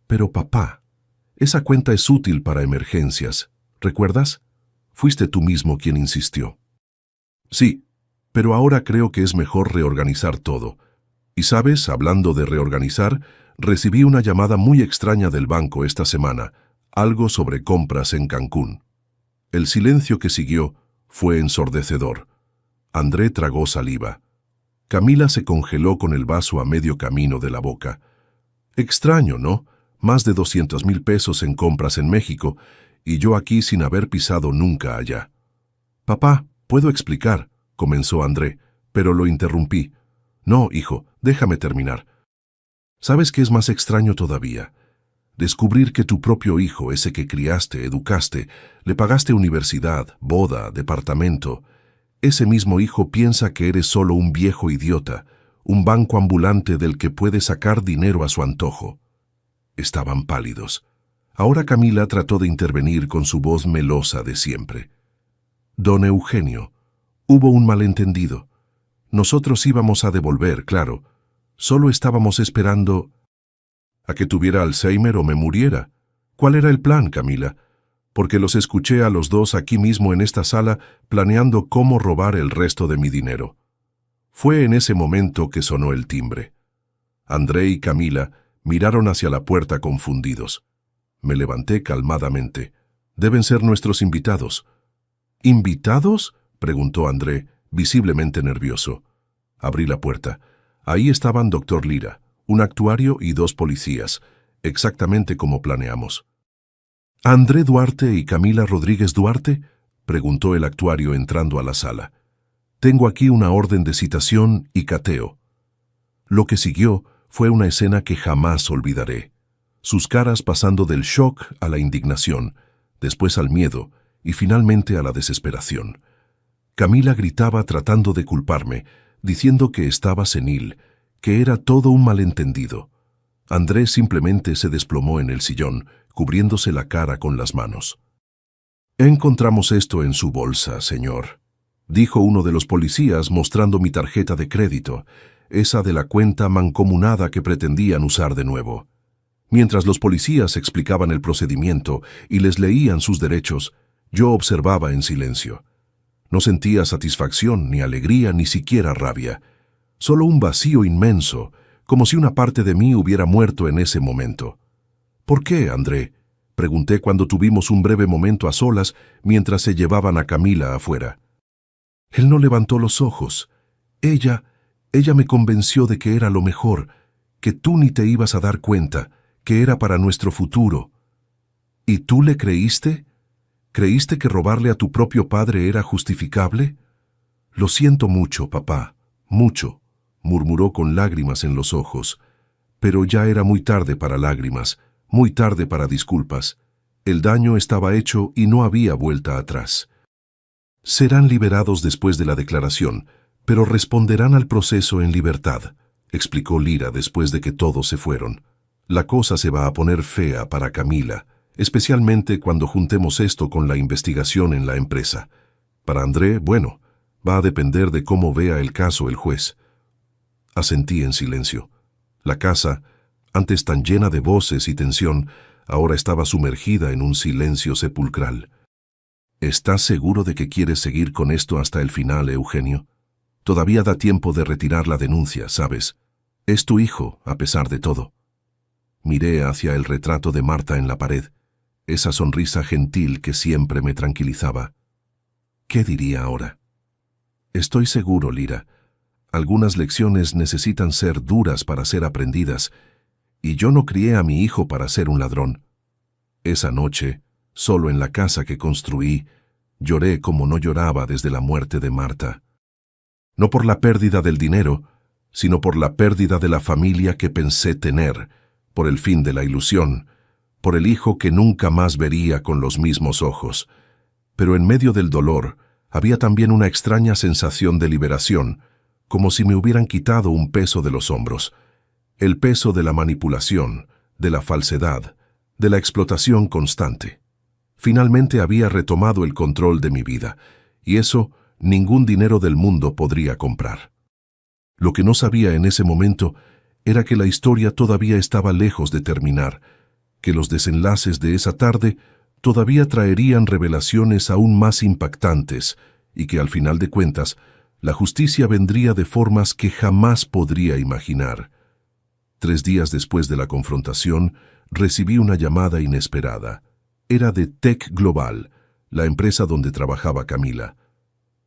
«Pero papá, esa cuenta es útil para emergencias, ¿recuerdas? Fuiste tú mismo quien insistió». «Sí, pero ahora creo que es mejor reorganizar todo. Y sabes, hablando de reorganizar, recibí una llamada muy extraña del banco esta semana, algo sobre compras en Cancún». El silencio que siguió fue ensordecedor. André tragó saliva. Camila se congeló con el vaso a medio camino de la boca. «Extraño, ¿no? Más de 200,000 pesos en compras en México, y yo aquí sin haber pisado nunca allá». «Papá, puedo explicar», comenzó André, pero lo interrumpí. «No, hijo, déjame terminar. ¿Sabes qué es más extraño todavía? Descubrir que tu propio hijo, ese que criaste, educaste, le pagaste universidad, boda, departamento, ese mismo hijo piensa que eres solo un viejo idiota, un banco ambulante del que puede sacar dinero a su antojo». Estaban pálidos. Ahora Camila trató de intervenir con su voz melosa de siempre. «Don Eugenio, hubo un malentendido. Nosotros íbamos a devolver, claro. Solo estábamos esperando a que tuviera Alzheimer o me muriera. ¿Cuál era el plan, Camila? Porque los escuché a los dos aquí mismo en esta sala planeando cómo robar el resto de mi dinero». Fue en ese momento que sonó el timbre. André y Camila miraron hacia la puerta confundidos. Me levanté calmadamente. «Deben ser nuestros invitados». «¿Invitados?», preguntó André, visiblemente nervioso. Abrí la puerta. Ahí estaban Dr. Lira, un actuario y 2 policías, exactamente como planeamos. «¿André Duarte y Camila Rodríguez Duarte?», preguntó el actuario entrando a la sala. «Tengo aquí una orden de citación y cateo». Lo que siguió fue una escena que jamás olvidaré. Sus caras pasando del shock a la indignación, después al miedo y finalmente a la desesperación. Camila gritaba tratando de culparme, diciendo que estaba senil, que era todo un malentendido. Andrés simplemente se desplomó en el sillón, cubriéndose la cara con las manos. «Encontramos esto en su bolsa, señor», dijo uno de los policías mostrando mi tarjeta de crédito, esa de la cuenta mancomunada que pretendían usar de nuevo. Mientras los policías explicaban el procedimiento y les leían sus derechos, yo observaba en silencio. No sentía satisfacción, ni alegría, ni siquiera rabia. Solo un vacío inmenso, como si una parte de mí hubiera muerto en ese momento. «¿Por qué, André?», pregunté cuando tuvimos un breve momento a solas mientras se llevaban a Camila afuera. Él no levantó los ojos. Ella me convenció de que era lo mejor, que tú ni te ibas a dar cuenta, que era para nuestro futuro. ¿Y tú le creíste? ¿Creíste que robarle a tu propio padre era justificable? «Lo siento mucho, papá, mucho», murmuró con lágrimas en los ojos. Pero ya era muy tarde para lágrimas, muy tarde para disculpas. El daño estaba hecho y no había vuelta atrás. «Serán liberados después de la declaración, pero responderán al proceso en libertad», explicó Lira después de que todos se fueron. «La cosa se va a poner fea para Camila, especialmente cuando juntemos esto con la investigación en la empresa. Para André, bueno, va a depender de cómo vea el caso el juez». Asentí en silencio. La casa, antes tan llena de voces y tensión, ahora estaba sumergida en un silencio sepulcral. «¿Estás seguro de que quieres seguir con esto hasta el final, Eugenio? Todavía da tiempo de retirar la denuncia, ¿sabes? Es tu hijo, a pesar de todo». Miré hacia el retrato de Marta en la pared, esa sonrisa gentil que siempre me tranquilizaba. ¿Qué diría ahora? «Estoy seguro, Lira. Algunas lecciones necesitan ser duras para ser aprendidas, y yo no crié a mi hijo para ser un ladrón. Esa noche, solo en la casa que construí, lloré como no lloraba desde la muerte de Marta. no por la pérdida del dinero, sino por la pérdida de la familia que pensé tener, por el fin de la ilusión, por el hijo que nunca más vería con los mismos ojos. Pero en medio del dolor había también una extraña sensación de liberación, como si me hubieran quitado un peso de los hombros, el peso de la manipulación, de la falsedad, de la explotación constante. Finalmente había retomado el control de mi vida, y eso ningún dinero del mundo podría comprar. Lo que no sabía en ese momento era que la historia todavía estaba lejos de terminar, que los desenlaces de esa tarde todavía traerían revelaciones aún más impactantes y que al final de cuentas la justicia vendría de formas que jamás podría imaginar. 3 días después de la confrontación, recibí una llamada inesperada. Era de Tech Global, la empresa donde trabajaba Camila.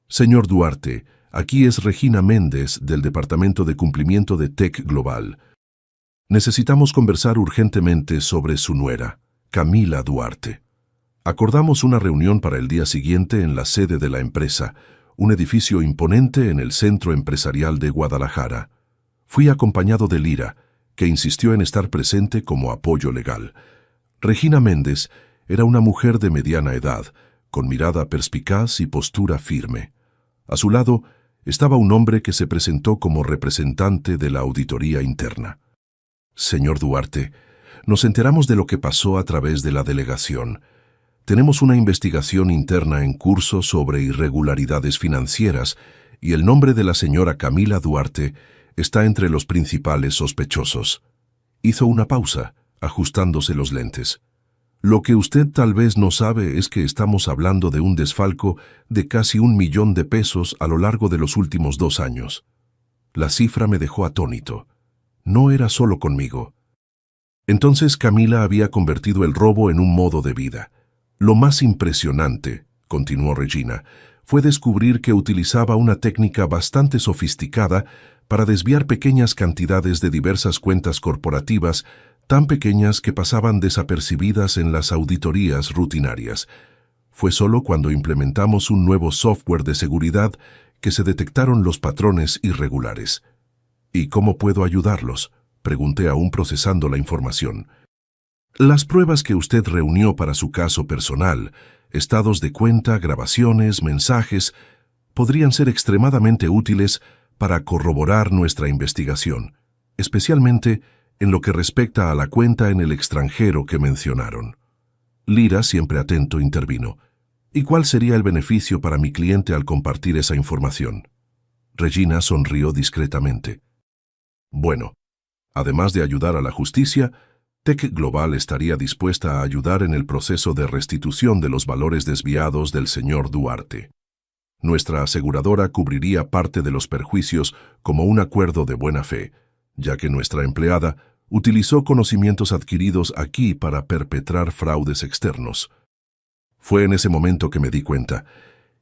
Señor Duarte, aquí es Regina Méndez del Departamento de Cumplimiento de Tech Global. Necesitamos conversar urgentemente sobre su nuera, Camila Duarte. Acordamos una reunión para el día siguiente en la sede de la empresa, un edificio imponente en el centro empresarial de Guadalajara. Fui acompañado de Lira, que insistió en estar presente como apoyo legal. Regina Méndez era una mujer de mediana edad, con mirada perspicaz y postura firme. A su lado estaba un hombre que se presentó como representante de la auditoría interna. Señor Duarte, nos enteramos de lo que pasó a través de la delegación. Tenemos una investigación interna en curso sobre irregularidades financieras y el nombre de la señora Camila Duarte está entre los principales sospechosos. Hizo una pausa, ajustándose los lentes. Lo que usted tal vez no sabe es que estamos hablando de un desfalco de casi 1 millón de pesos a lo largo de los últimos 2 años. La cifra me dejó atónito. No era solo conmigo. Entonces Camila había convertido el robo en un modo de vida. Lo más impresionante, continuó Regina, fue descubrir que utilizaba una técnica bastante sofisticada para desviar pequeñas cantidades de diversas cuentas corporativas, tan pequeñas que pasaban desapercibidas en las auditorías rutinarias. Fue solo cuando implementamos un nuevo software de seguridad que se detectaron los patrones irregulares. ¿Y cómo puedo ayudarlos?, pregunté aún procesando la información. Las pruebas que usted reunió para su caso personal, estados de cuenta, grabaciones, mensajes, podrían ser extremadamente útiles para corroborar nuestra investigación, especialmente en lo que respecta a la cuenta en el extranjero que mencionaron. Lira, siempre atento, intervino. ¿Y cuál sería el beneficio para mi cliente al compartir esa información? Regina sonrió discretamente. Bueno, además de ayudar a la justicia, Tech Global estaría dispuesta a ayudar en el proceso de restitución de los valores desviados del señor Duarte. Nuestra aseguradora cubriría parte de los perjuicios como un acuerdo de buena fe, ya que nuestra empleada utilizó conocimientos adquiridos aquí para perpetrar fraudes externos. Fue en ese momento que me di cuenta.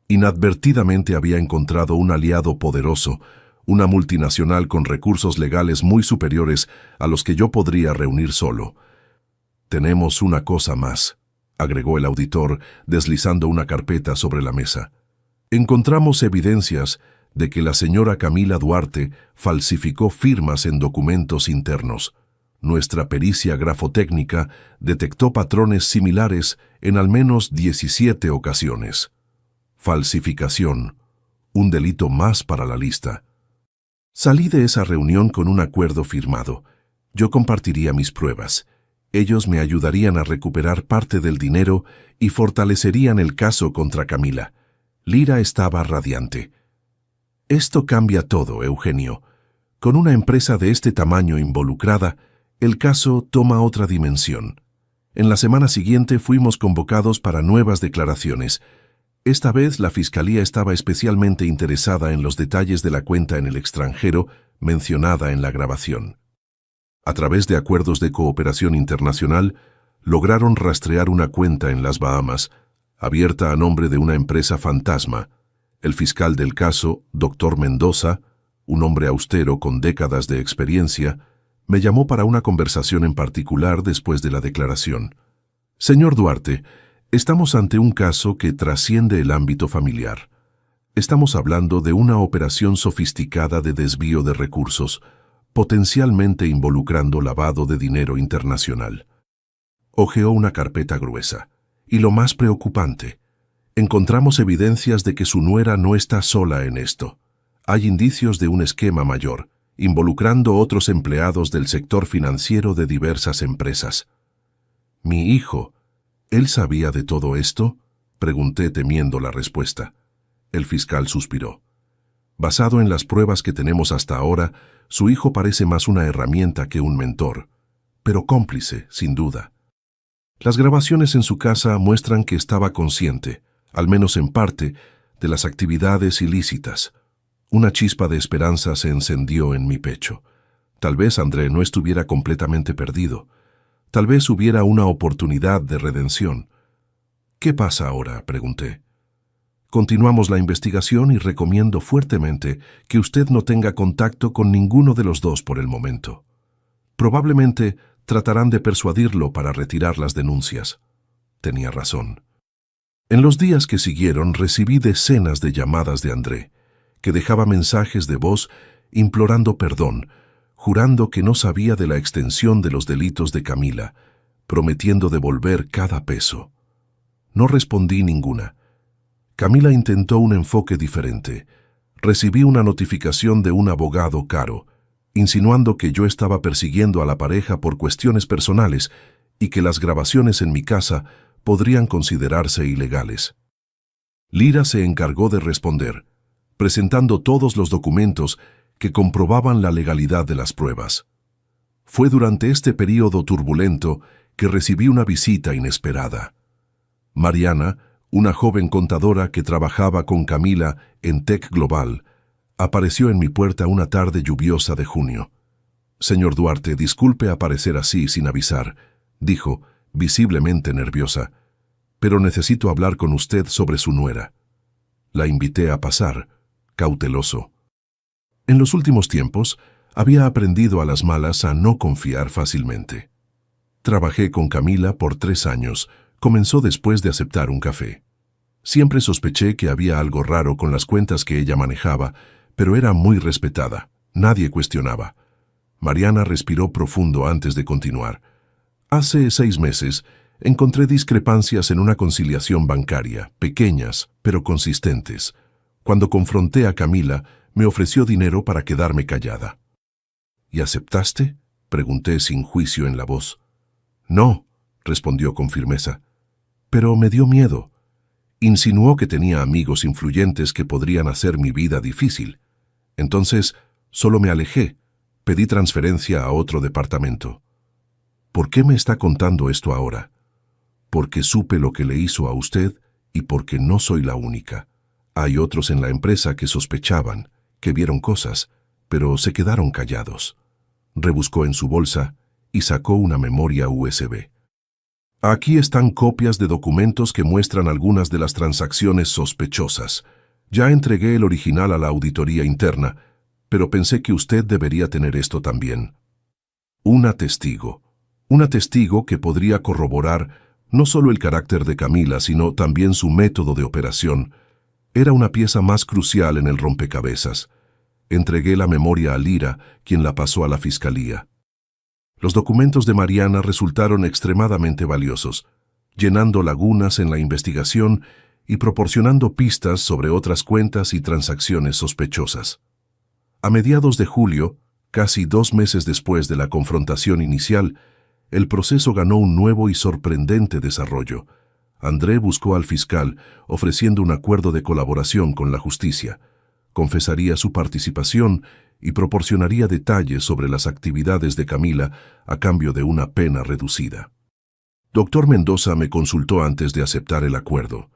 Inadvertidamente había encontrado un aliado poderoso, una multinacional con recursos legales muy superiores a los que yo podría reunir solo. Tenemos una cosa más, agregó el auditor, deslizando una carpeta sobre la mesa. Encontramos evidencias de que la señora Camila Duarte falsificó firmas en documentos internos. Nuestra pericia grafotécnica detectó patrones similares en al menos 17 ocasiones. Falsificación, un delito más para la lista. Salí de esa reunión con un acuerdo firmado. Yo compartiría mis pruebas. Ellos me ayudarían a recuperar parte del dinero y fortalecerían el caso contra Camila. Lira estaba radiante. Esto cambia todo, Eugenio. Con una empresa de este tamaño involucrada, el caso toma otra dimensión. En la semana siguiente fuimos convocados para nuevas declaraciones. Esta vez la Fiscalía estaba especialmente interesada en los detalles de la cuenta en el extranjero mencionada en la grabación. A través de acuerdos de cooperación internacional, lograron rastrear una cuenta en las Bahamas, abierta a nombre de una empresa fantasma. El fiscal del caso, Dr. Mendoza, un hombre austero con décadas de experiencia, me llamó para una conversación en particular después de la declaración. Señor Duarte, estamos ante un caso que trasciende el ámbito familiar. Estamos hablando de una operación sofisticada de desvío de recursos, potencialmente involucrando lavado de dinero internacional. Hojeó una carpeta gruesa. Y lo más preocupante, encontramos evidencias de que su nuera no está sola en esto. Hay indicios de un esquema mayor, involucrando otros empleados del sector financiero de diversas empresas. ¿Mi hijo? ¿Él sabía de todo esto?, pregunté temiendo la respuesta. El fiscal suspiró. Basado en las pruebas que tenemos hasta ahora, su hijo parece más una herramienta que un mentor, pero cómplice, sin duda. Las grabaciones en su casa muestran que estaba consciente, al menos en parte, de las actividades ilícitas. Una chispa de esperanza se encendió en mi pecho. Tal vez André no estuviera completamente perdido. Tal vez hubiera una oportunidad de redención. ¿Qué pasa ahora?, pregunté. Continuamos la investigación y recomiendo fuertemente que usted no tenga contacto con ninguno de los dos por el momento. Probablemente tratarán de persuadirlo para retirar las denuncias. Tenía razón. En los días que siguieron recibí decenas de llamadas de André, que dejaba mensajes de voz implorando perdón, jurando que no sabía de la extensión de los delitos de Camila, prometiendo devolver cada peso. No respondí ninguna. Camila intentó un enfoque diferente. Recibí una notificación de un abogado caro, insinuando que yo estaba persiguiendo a la pareja por cuestiones personales y que las grabaciones en mi casa podrían considerarse ilegales. Lira se encargó de responder, presentando todos los documentos que comprobaban la legalidad de las pruebas. Fue durante este período turbulento que recibí una visita inesperada. Mariana, una joven contadora que trabajaba con Camila en Tech Global, apareció en mi puerta una tarde lluviosa de junio. «Señor Duarte, disculpe aparecer así sin avisar», dijo, visiblemente nerviosa, «pero necesito hablar con usted sobre su nuera». La invité a pasar, cauteloso. En los últimos tiempos, había aprendido a las malas a no confiar fácilmente. Trabajé con Camila por 3 años, comenzó después de aceptar un café. Siempre sospeché que había algo raro con las cuentas que ella manejaba, pero era muy respetada, nadie cuestionaba. Mariana respiró profundo antes de continuar. Hace 6 meses, encontré discrepancias en una conciliación bancaria, pequeñas, pero consistentes. Cuando confronté a Camila, me ofreció dinero para quedarme callada. ¿Y aceptaste?, pregunté sin juicio en la voz. No, respondió con firmeza. Pero me dio miedo. Insinuó que tenía amigos influyentes que podrían hacer mi vida difícil. Entonces, solo me alejé. Pedí transferencia a otro departamento. ¿Por qué me está contando esto ahora? Porque supe lo que le hizo a usted y porque no soy la única. Hay otros en la empresa que sospechaban, que vieron cosas, pero se quedaron callados. Rebuscó en su bolsa y sacó una memoria USB. Aquí están copias de documentos que muestran algunas de las transacciones sospechosas. Ya entregué el original a la auditoría interna, pero pensé que usted debería tener esto también. Una testigo que podría corroborar no solo el carácter de Camila, sino también su método de operación. Era una pieza más crucial en el rompecabezas. Entregué la memoria a Lira, quien la pasó a la fiscalía. Los documentos de Mariana resultaron extremadamente valiosos, llenando lagunas en la investigación y proporcionando pistas sobre otras cuentas y transacciones sospechosas. A mediados de julio, casi 2 meses después de la confrontación inicial, el proceso ganó un nuevo y sorprendente desarrollo. André buscó al fiscal, ofreciendo un acuerdo de colaboración con la justicia. Confesaría su participación y proporcionaría detalles sobre las actividades de Camila a cambio de una pena reducida. Doctor Mendoza me consultó antes de aceptar el acuerdo.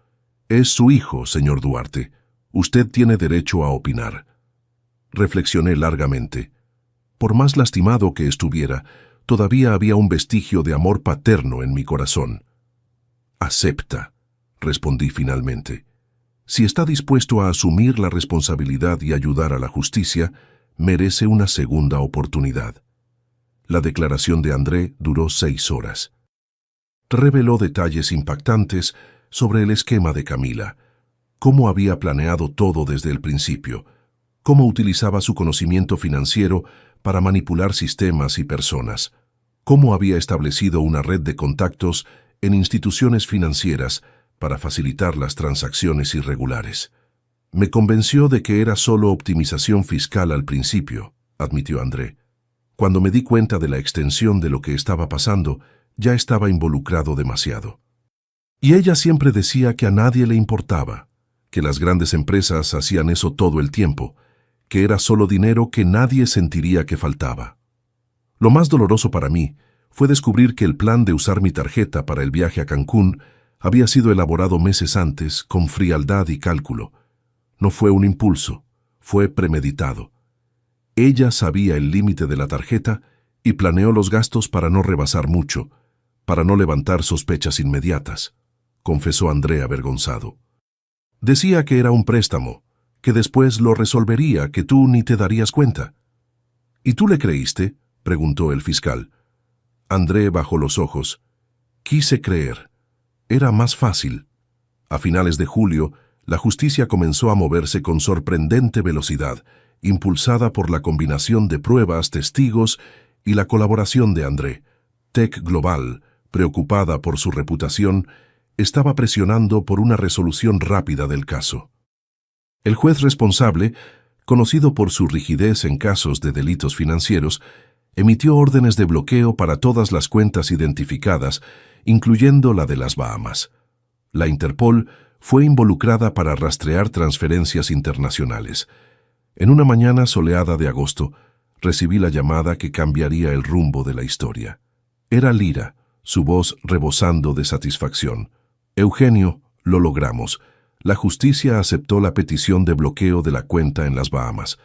«Es su hijo, señor Duarte. Usted tiene derecho a opinar». Reflexioné largamente. Por más lastimado que estuviera, todavía había un vestigio de amor paterno en mi corazón. «Acepta», respondí finalmente. «Si está dispuesto a asumir la responsabilidad y ayudar a la justicia, merece una segunda oportunidad». La declaración de André duró 6 horas. Reveló detalles impactantes sobre el esquema de Camila. cómo había planeado todo desde el principio, cómo utilizaba su conocimiento financiero para manipular sistemas y personas, cómo había establecido una red de contactos en instituciones financieras para facilitar las transacciones irregulares. Me convenció de que era solo optimización fiscal al principio, admitió André. Cuando me di cuenta de la extensión de lo que estaba pasando, ya estaba involucrado demasiado. Y ella siempre decía que a nadie le importaba, que las grandes empresas hacían eso todo el tiempo, que era solo dinero que nadie sentiría que faltaba. Lo más doloroso para mí fue descubrir que el plan de usar mi tarjeta para el viaje a Cancún había sido elaborado meses antes, con frialdad y cálculo. No fue un impulso, fue premeditado. Ella sabía el límite de la tarjeta y planeó los gastos para no rebasar mucho, para no levantar sospechas inmediatas, confesó André avergonzado. Decía que era un préstamo, que después lo resolvería, que tú ni te darías cuenta. ¿Y tú le creíste?, preguntó el fiscal. André bajó los ojos. Quise creer. Era más fácil. A finales de julio, la justicia comenzó a moverse con sorprendente velocidad, impulsada por la combinación de pruebas, testigos y la colaboración de André. Tech Global, preocupada por su reputación, estaba presionando por una resolución rápida del caso. El juez responsable, conocido por su rigidez en casos de delitos financieros, emitió órdenes de bloqueo para todas las cuentas identificadas, incluyendo la de las Bahamas. La Interpol fue involucrada para rastrear transferencias internacionales. En una mañana soleada de agosto, recibí la llamada que cambiaría el rumbo de la historia. Era Lira, su voz rebosando de satisfacción. Eugenio, lo logramos. La justicia aceptó la petición de bloqueo de la cuenta en las Bahamas.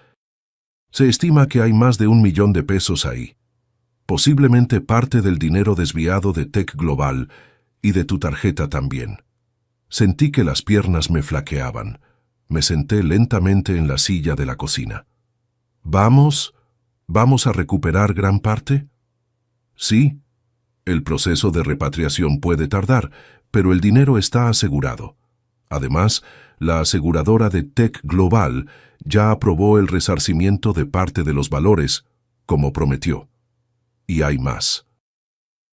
Se estima que hay más de $1 millón ahí. Posiblemente parte del dinero desviado de Tech Global y de tu tarjeta también. Sentí que las piernas me flaqueaban. Me senté lentamente en la silla de la cocina. ¿Vamos a recuperar gran parte? Sí. El proceso de repatriación puede tardar, pero el dinero está asegurado. Además, la aseguradora de Tech Global ya aprobó el resarcimiento de parte de los valores, como prometió. Y hay más.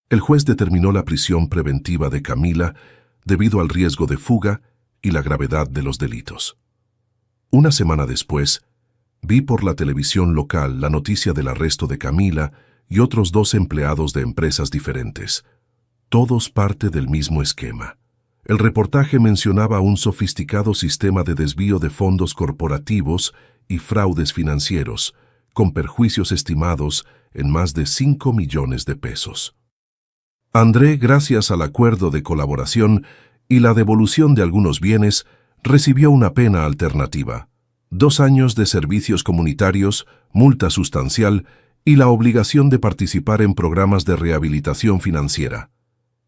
El juez determinó la prisión preventiva de Camila debido al riesgo de fuga y la gravedad de los delitos. Una semana después, vi por la televisión local la noticia del arresto de Camila y otros 2 empleados de empresas diferentes. Todos parte del mismo esquema. El reportaje mencionaba un sofisticado sistema de desvío de fondos corporativos y fraudes financieros, con perjuicios estimados en más de 5 millones de pesos. André, gracias al acuerdo de colaboración y la devolución de algunos bienes, recibió una pena alternativa: 2 años de servicios comunitarios, multa sustancial y la obligación de participar en programas de rehabilitación financiera.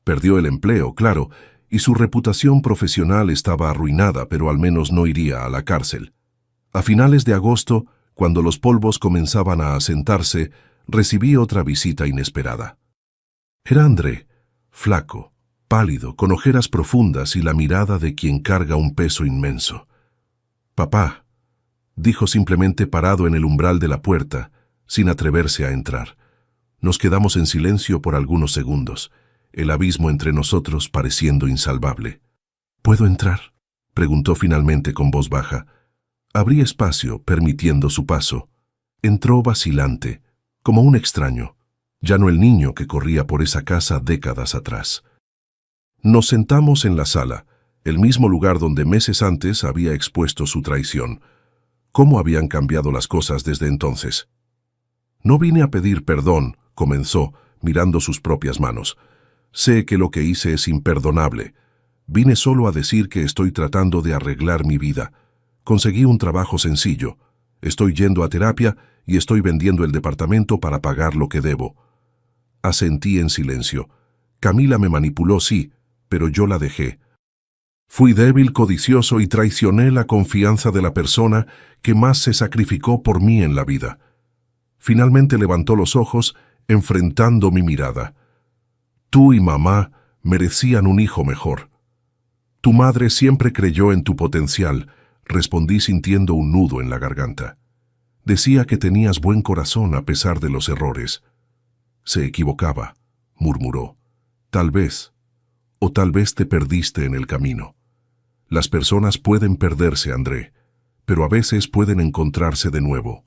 Perdió el empleo, claro, y su reputación profesional estaba arruinada, pero al menos no iría a la cárcel. A finales de agosto, cuando los polvos comenzaban a asentarse, recibí otra visita inesperada. Era André, flaco, pálido, con ojeras profundas y la mirada de quien carga un peso inmenso. «Papá», dijo simplemente parado en el umbral de la puerta, sin atreverse a entrar. Nos quedamos en silencio por algunos segundos, el abismo entre nosotros pareciendo insalvable. «¿Puedo entrar?», preguntó finalmente con voz baja. Abrí espacio, permitiendo su paso. Entró vacilante, como un extraño, ya no el niño que corría por esa casa décadas atrás. Nos sentamos en la sala, el mismo lugar donde meses antes había expuesto su traición. ¿Cómo habían cambiado las cosas desde entonces? «No vine a pedir perdón», comenzó, mirando sus propias manos. «Sé que lo que hice es imperdonable. Vine solo a decir que estoy tratando de arreglar mi vida. Conseguí un trabajo sencillo. Estoy yendo a terapia y estoy vendiendo el departamento para pagar lo que debo». Asentí en silencio. Camila me manipuló, sí, pero yo la dejé. Fui débil, codicioso y traicioné la confianza de la persona que más se sacrificó por mí en la vida. Finalmente levantó los ojos, enfrentando mi mirada. «Tú y mamá merecían un hijo mejor». Tu madre siempre creyó en tu potencial, respondí sintiendo un nudo en la garganta. Decía que tenías buen corazón a pesar de los errores. Se equivocaba, murmuró. Tal vez, o tal vez te perdiste en el camino. Las personas pueden perderse, André, pero a veces pueden encontrarse de nuevo.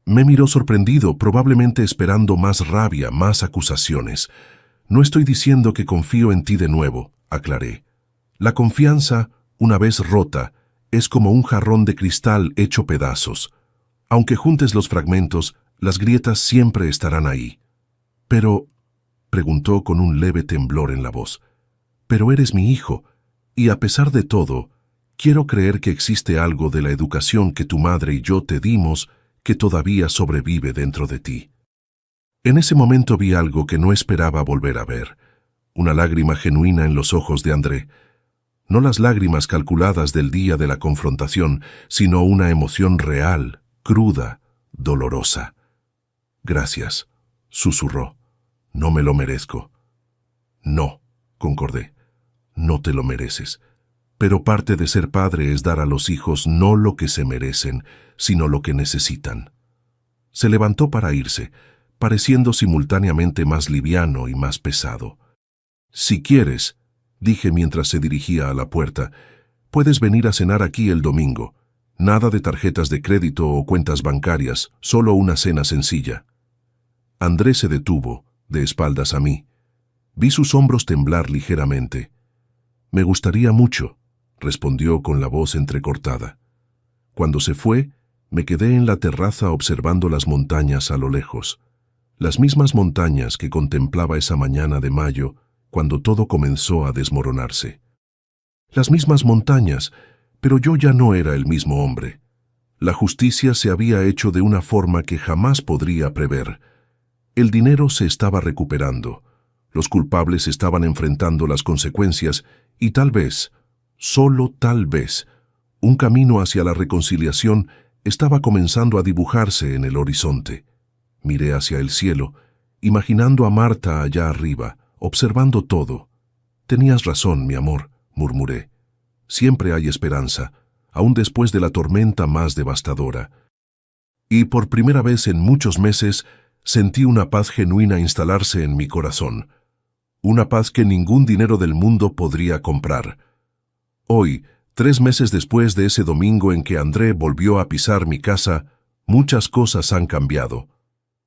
Me miró sorprendido, probablemente esperando más rabia, más acusaciones. No estoy diciendo que confío en ti de nuevo, aclaré. La confianza, una vez rota, es como un jarrón de cristal hecho pedazos. Aunque juntes los fragmentos, las grietas siempre estarán ahí. Pero, preguntó con un leve temblor en la voz, pero eres mi hijo, y a pesar de todo, quiero creer que existe algo de la educación que tu madre y yo te dimos que todavía sobrevive dentro de ti. En ese momento vi algo que no esperaba volver a ver, una lágrima genuina en los ojos de André. No las lágrimas calculadas del día de la confrontación, sino una emoción real, cruda, dolorosa. Gracias, susurró. No me lo merezco. No, concordé. No te lo mereces. Pero parte de ser padre es dar a los hijos no lo que se merecen, sino lo que necesitan. Se levantó para irse, pareciendo simultáneamente más liviano y más pesado. Si quieres, dije mientras se dirigía a la puerta, puedes venir a cenar aquí el domingo. Nada de tarjetas de crédito o cuentas bancarias, solo una cena sencilla. André se detuvo, de espaldas a mí. Vi sus hombros temblar ligeramente. Me gustaría mucho, respondió con la voz entrecortada. Cuando se fue, me quedé en la terraza observando las montañas a lo lejos. Las mismas montañas que contemplaba esa mañana de mayo, cuando todo comenzó a desmoronarse. Las mismas montañas, pero yo ya no era el mismo hombre. La justicia se había hecho de una forma que jamás podría prever. El dinero se estaba recuperando. Los culpables estaban enfrentando las consecuencias y tal vez, solo tal vez, un camino hacia la reconciliación estaba comenzando a dibujarse en el horizonte. Miré hacia el cielo, imaginando a Marta allá arriba, observando todo. Tenías razón, mi amor, murmuré. Siempre hay esperanza, aún después de la tormenta más devastadora. Y por primera vez en muchos meses sentí una paz genuina instalarse en mi corazón. Una paz que ningún dinero del mundo podría comprar. Hoy, 3 meses después de ese domingo en que André volvió a pisar mi casa, muchas cosas han cambiado.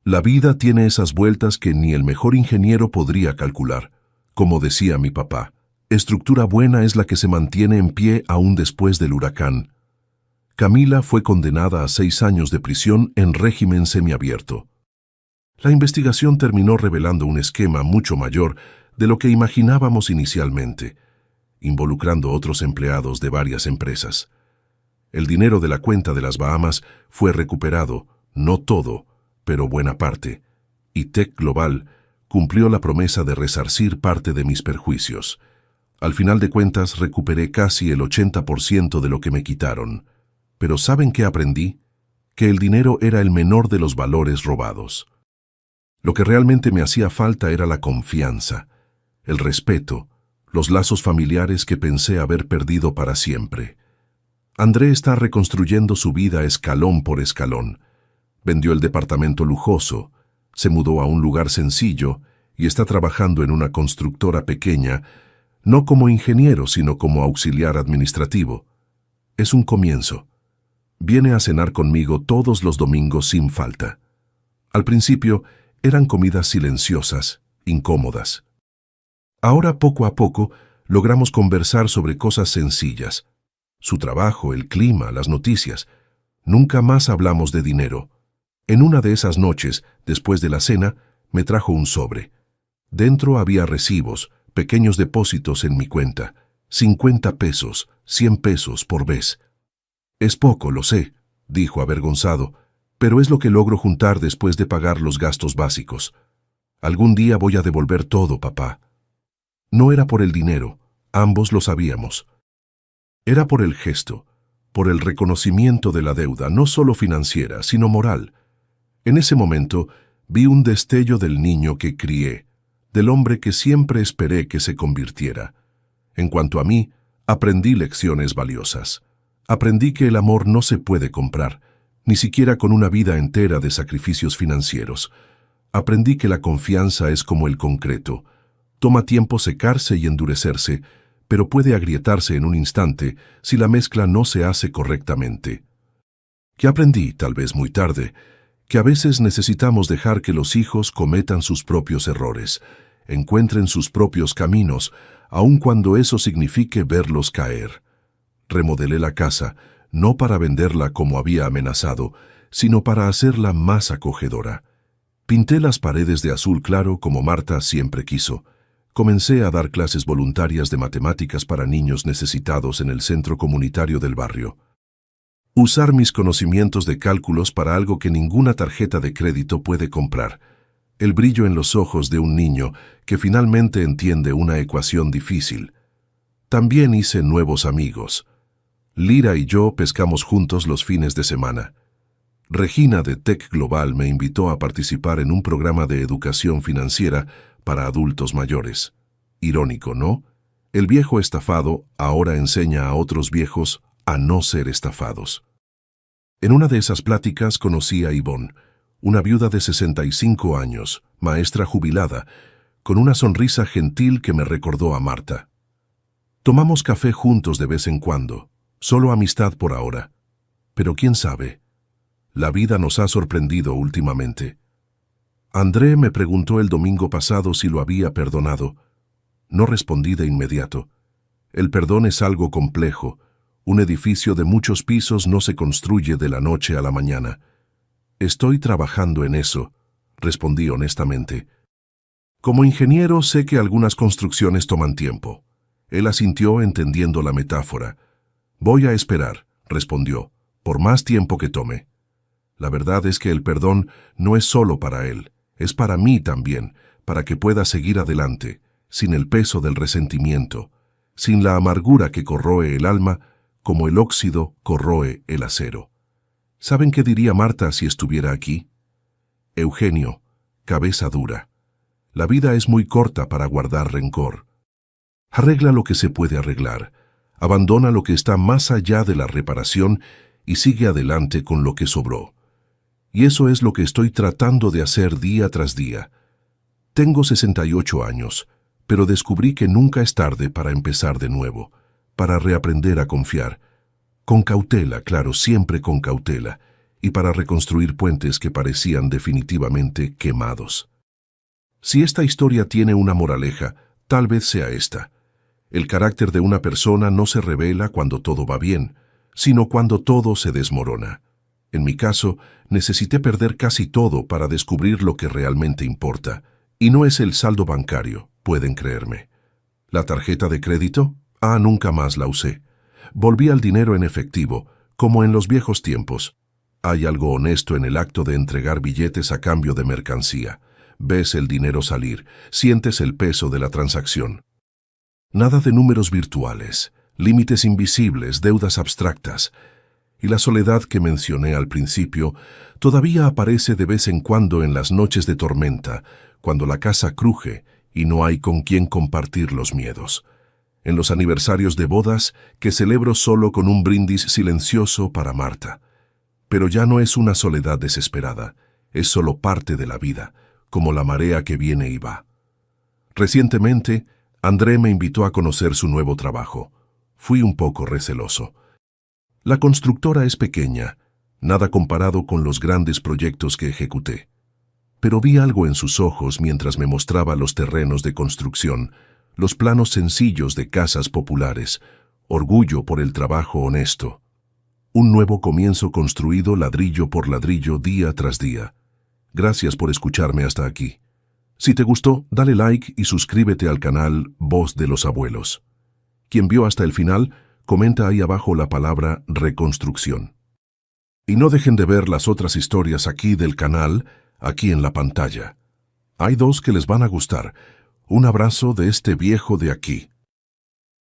La vida tiene esas vueltas que ni el mejor ingeniero podría calcular. Como decía mi papá, estructura buena es la que se mantiene en pie aún después del huracán. Camila fue condenada a 6 años de prisión en régimen semiabierto. La investigación terminó revelando un esquema mucho mayor de lo que imaginábamos inicialmente, involucrando otros empleados de varias empresas. El dinero de la cuenta de las Bahamas fue recuperado, no todo, pero buena parte, y Tech Global cumplió la promesa de resarcir parte de mis perjuicios. Al final de cuentas recuperé casi el 80% de lo que me quitaron. Pero ¿saben qué aprendí? Que el dinero era el menor de los valores robados. Lo que realmente me hacía falta era la confianza, el respeto, los lazos familiares que pensé haber perdido para siempre. André está reconstruyendo su vida escalón por escalón. Vendió el departamento lujoso, se mudó a un lugar sencillo y está trabajando en una constructora pequeña, no como ingeniero, sino como auxiliar administrativo. Es un comienzo. Viene a cenar conmigo todos los domingos sin falta. Al principio, eran comidas silenciosas, incómodas. Ahora, poco a poco, logramos conversar sobre cosas sencillas. Su trabajo, el clima, las noticias. Nunca más hablamos de dinero. En una de esas noches, después de la cena, me trajo un sobre. Dentro había recibos, pequeños depósitos en mi cuenta. 50 pesos, 100 pesos por vez. Es poco, lo sé, dijo avergonzado, pero es lo que logro juntar después de pagar los gastos básicos. Algún día voy a devolver todo, papá. No era por el dinero, ambos lo sabíamos. Era por el gesto, por el reconocimiento de la deuda, no solo financiera, sino moral. En ese momento vi un destello del niño que crié, del hombre que siempre esperé que se convirtiera. En cuanto a mí, Aprendí lecciones valiosas. Aprendí que el amor no se puede comprar, ni siquiera con una vida entera de sacrificios financieros. Aprendí que la confianza es como el concreto. Toma tiempo secarse y endurecerse, pero puede agrietarse en un instante si la mezcla no se hace correctamente. Que aprendí, tal vez muy tarde, que a veces necesitamos dejar que los hijos cometan sus propios errores, encuentren sus propios caminos, aun cuando eso signifique verlos caer. Remodelé la casa, no para venderla como había amenazado, sino para hacerla más acogedora. Pinté las paredes de azul claro como Marta siempre quiso. Comencé a dar clases voluntarias de matemáticas para niños necesitados en el centro comunitario del barrio. Usar mis conocimientos de cálculos para algo que ninguna tarjeta de crédito puede comprar. El brillo en los ojos de un niño que finalmente entiende una ecuación difícil. También hice nuevos amigos. Lira y yo pescamos juntos los fines de semana. Regina de Tech Global me invitó a participar en un programa de educación financiera para adultos mayores. Irónico, ¿no? El viejo estafado ahora enseña a otros viejos a no ser estafados. En una de esas pláticas conocí a Ivonne, una viuda de 65 años, maestra jubilada, con una sonrisa gentil que me recordó a Marta. Tomamos café juntos de vez en cuando, solo amistad por ahora. Pero quién sabe, la vida nos ha sorprendido últimamente. André me preguntó el domingo pasado si lo había perdonado. No respondí de inmediato. El perdón es algo complejo. Un edificio de muchos pisos no se construye de la noche a la mañana. Estoy trabajando en eso, respondí honestamente. Como ingeniero sé que algunas construcciones toman tiempo. Él asintió entendiendo la metáfora. Voy a esperar, respondió, por más tiempo que tome. La verdad es que el perdón no es solo para él, es para mí también, para que pueda seguir adelante, sin el peso del resentimiento, sin la amargura que corroe el alma, como el óxido corroe el acero. ¿Saben qué diría Marta si estuviera aquí? Eugenio, cabeza dura. La vida es muy corta para guardar rencor. Arregla lo que se puede arreglar, abandona lo que está más allá de la reparación y sigue adelante con lo que sobró. Y eso es lo que estoy tratando de hacer día tras día. Tengo 68 años, pero descubrí que nunca es tarde para empezar de nuevo, para reaprender a confiar. Con cautela, claro, siempre con cautela, y para reconstruir puentes que parecían definitivamente quemados. Si esta historia tiene una moraleja, tal vez sea esta. El carácter de una persona no se revela cuando todo va bien, sino cuando todo se desmorona. En mi caso, necesité perder casi todo para descubrir lo que realmente importa. Y no es el saldo bancario, pueden creerme. ¿La tarjeta de crédito? Nunca más la usé. Volví al dinero en efectivo, como en los viejos tiempos. Hay algo honesto en el acto de entregar billetes a cambio de mercancía. Ves el dinero salir, sientes el peso de la transacción. Nada de números virtuales, límites invisibles, deudas abstractas. Y la soledad que mencioné al principio todavía aparece de vez en cuando en las noches de tormenta, cuando la casa cruje y no hay con quien compartir los miedos. En los aniversarios de bodas que celebro solo con un brindis silencioso para Marta. Pero ya no es una soledad desesperada, es solo parte de la vida, como la marea que viene y va. Recientemente, André me invitó a conocer su nuevo trabajo. Fui un poco receloso. La constructora es pequeña, nada comparado con los grandes proyectos que ejecuté. Pero vi algo en sus ojos mientras me mostraba los terrenos de construcción, los planos sencillos de casas populares, orgullo por el trabajo honesto. Un nuevo comienzo construido ladrillo por ladrillo día tras día. Gracias por escucharme hasta aquí. Si te gustó, dale like y suscríbete al canal Voz de los Abuelos. Quien vio hasta el final, comenta ahí abajo la palabra reconstrucción. Y no dejen de ver las otras historias aquí del canal, aquí en la pantalla. Hay dos que les van a gustar. Un abrazo de este viejo de aquí.